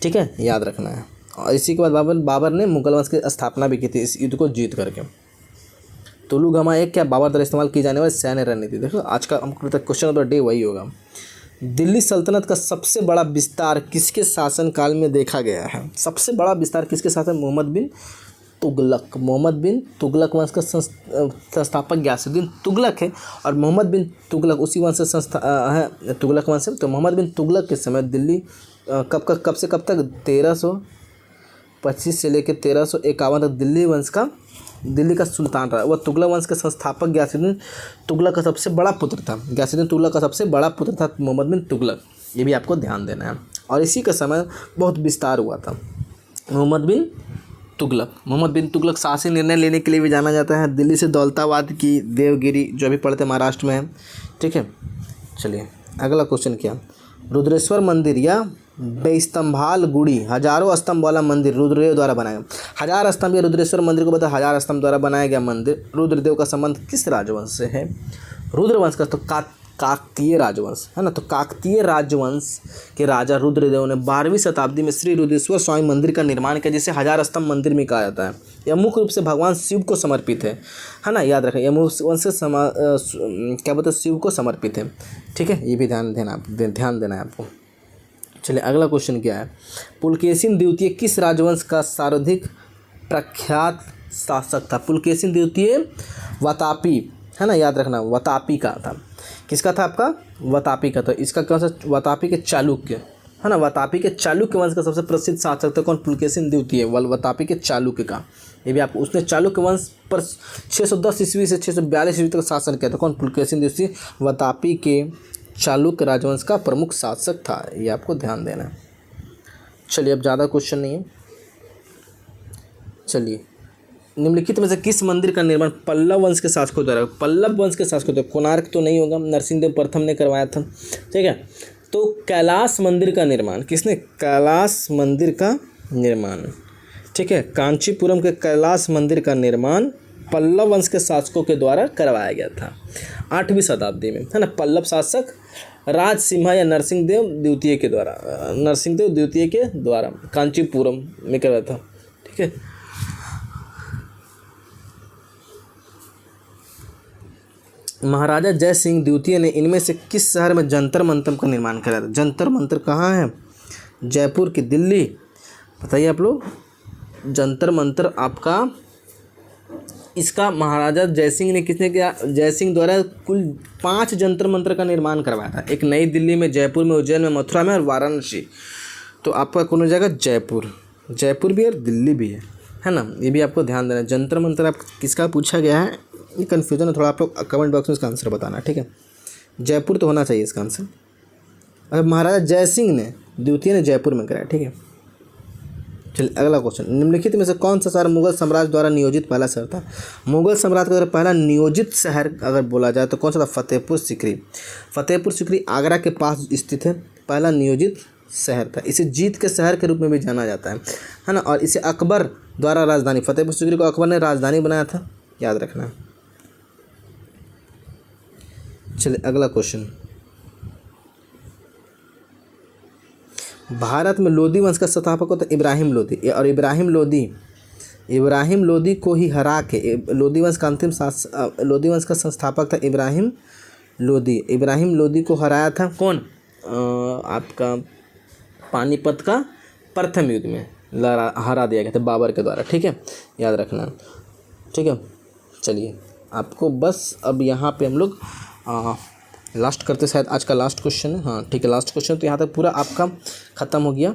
ठीक है, याद रखना है। और इसी के बाद बाबर ने मुगल वंश की स्थापना भी की थी इस युद्ध को जीत करके। तुलुगमा एक क्या बाबर द्वारा इस्तेमाल की जाने वाली सैन्य रणनीति। देखो आज का हमको क्वेश्चन ऑफ द डे वही होगा। दिल्ली सल्तनत का सबसे बड़ा विस्तार किसके शासनकाल में देखा गया है? सबसे बड़ा विस्तार किसके साथ है? मोहम्मद बिन तुगलक। मोहम्मद बिन तुगलक वंश का संस्थापक गयासुद्दीन तुगलक है और मोहम्मद बिन तुगलक उसी वंश से है, तुगलक वंश है। तो मोहम्मद बिन तुगलक के समय दिल्ली कब से कब तक 1325 से लेकर 1351 तक दिल्ली का सुल्तान रहा। वह तुगलक वंश के संस्थापक गयासुद्दीन तुगलक का सबसे बड़ा पुत्र था। गयासुद्दीन तुगलक का सबसे बड़ा पुत्र था मोहम्मद बिन तुगलक, ये भी आपको ध्यान देना है। और इसी का समय बहुत विस्तार हुआ था। मोहम्मद बिन तुगलक शासी निर्णय लेने के लिए भी जाना जाता है। दिल्ली से दौलताबाद की देवगिरी जो अभी पढ़ते महाराष्ट्र में है, ठीक है। चलिए अगला क्वेश्चन क्या, रुद्रेश्वर मंदिर या बेस्तंभाल गुड़ी हजारों स्तंभ वाला मंदिर रुद्रदेव द्वारा बनाया गया। 1000 स्तंभ या रुद्रेश्वर मंदिर को बता 1000 स्तंभ द्वारा बनाया गया मंदिर। रुद्रदेव का संबंध किस राजवंश से है? रुद्रवंश का तो काकतीय राजवंश है ना। तो काकतीय राजवंश के राजा रुद्रदेव ने 12वीं शताब्दी में श्री रुद्रेश्वर स्वामी मंदिर का निर्माण किया, जिसे 1000 स्तंभ मंदिर में कहा जाता है। यह मुख्य रूप से भगवान शिव को समर्पित है ना। याद रखें, यह मुख्य वंश क्या बोलते हैं, शिव को समर्पित है, ठीक है। ये भी ध्यान देना है आपको। चलिए अगला क्वेश्चन क्या है, पुलकेशिन द्वितीय किस राजवंश का सर्वाधिक प्रख्यात शासक था? पुलकेशिन द्वितीय वातापी है ना, याद रखना वातापी का था। किसका था आपका? वातापी का। तो इसका कौन सा? वातापी के चालुक्य है ना। वातापी के चालुक्य वंश का सबसे प्रसिद्ध शासक था कौन? पुलकेशिन द्वितीय, वातापी के चालुक्य का। ये भी आपको, उसने चालुक्य वंश पर 610 ईस्वी से 642 ईस्वी तक शासन किया था। कौन? पुलकेशिन द्वितीय वातापी के चालुक्य राजवंश का प्रमुख शासक था। ये आपको ध्यान देना है। चलिए अब ज़्यादा क्वेश्चन नहीं है। चलिए, निम्नलिखित में से किस मंदिर का निर्माण पल्लव वंश के शासकों द्वारा? पल्लव वंश के शासकों द्वारा। कोणार्क तो नहीं होगा, नरसिंहदेव प्रथम ने करवाया था, ठीक है। तो कैलाश मंदिर का निर्माण किसने? कैलाश मंदिर का निर्माण, ठीक है। कांचीपुरम के कैलाश मंदिर का निर्माण पल्लव वंश के शासकों के द्वारा करवाया गया था 8वीं शताब्दी में, है ना। पल्लव शासक राजसिम्हा या नरसिंहदेव द्वितीय के द्वारा कांचीपुरम में करवाया था, ठीक है। महाराजा जय सिंह द्वितीय ने इनमें से किस शहर में जंतर मंतर का निर्माण कराया था? जंतर मंतर कहाँ है? जयपुर की, दिल्ली? बताइए आप लोग। जंतर मंतर आपका इसका महाराजा जयसिंह ने किसने किया? जयसिंह द्वारा कुल 5 जंतर मंतर का निर्माण करवाया था। एक नई दिल्ली में, जयपुर में, उज्जैन में, मथुरा में और वाराणसी। तो आपका कौन हो जाएगा? जयपुर भी और दिल्ली भी है ना। ये भी आपको ध्यान देना है। जंतर मंतर आप किसका पूछा गया है, ये कन्फ्यूजन है थोड़ा, आप लोग कमेंट बॉक्स में इसका आंसर बताना, ठीक है। जयपुर तो होना चाहिए इसका आंसर। अब महाराजा जय सिंह ने द्वितीय ने जयपुर में कराया, ठीक है। चलिए अगला क्वेश्चन, निम्नलिखित में से कौन सा शहर मुगल साम्राज्य द्वारा नियोजित पहला शहर था? मुगल साम्राज्य का पहला नियोजित शहर अगर बोला जाए तो कौन सा था? फतेहपुर सीकरी। फतेहपुर सीकरी आगरा के पास स्थित है, पहला नियोजित शहर था। इसे जीत के शहर के रूप में भी जाना जाता है ना। और इसे अकबर द्वारा राजधानी, फतेहपुर सीकरी को अकबर ने राजधानी बनाया था, याद रखना। चलिए अगला क्वेश्चन, भारत में लोदी वंश का संस्थापक होता है इब्राहिम लोदी। और इब्राहिम लोदी को ही हरा के लोदी वंश का लोदी वंश का संस्थापक था इब्राहिम लोदी को हराया था कौन? आपका पानीपत का प्रथम युद्ध में हरा दिया गया था बाबर के द्वारा, ठीक है, याद रखना, ठीक है। चलिए आपको बस अब यहाँ पे हम लोग लास्ट करते, शायद आज का लास्ट क्वेश्चन है, हाँ ठीक है लास्ट क्वेश्चन। तो यहाँ तक पूरा आपका ख़त्म हो गया।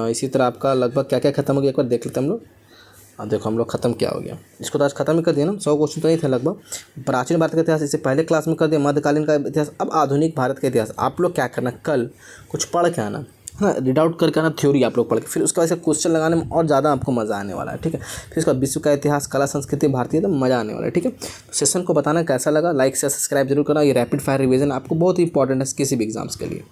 इसी तरह आपका लगभग क्या क्या ख़त्म हो गया एक बार देख लेते हम लोग। देखो हम लोग ख़त्म क्या हो गया, इसको तो आज ख़त्म ही कर दिया ना। 100 क्वेश्चन तो नहीं थे लगभग। प्राचीन भारत का इतिहास इससे पहले क्लास में कर दिया, मध्यकालीन का इतिहास, अब आधुनिक भारत का इतिहास। आप लोग क्या करना, कल कुछ पढ़ के आना, हाँ रीड आउट करके आना थ्योरी आप लोग पढ़ के, फिर उसके बाद से क्वेश्चन लगाने में और ज़्यादा आपको मज़ा आने वाला है, ठीक है। फिर उसका विश्व का इतिहास, कला, संस्कृति, भारतीय, तो मज़ा आने वाला है, ठीक है। सेशन को बताना कैसा लगा, लाइक से सब्सक्राइब जरूर करना। ये रैपिड फायर रिवीजन आपको बहुत ही इंपॉर्टेंट है किसी भी एग्जाम्स के लिए।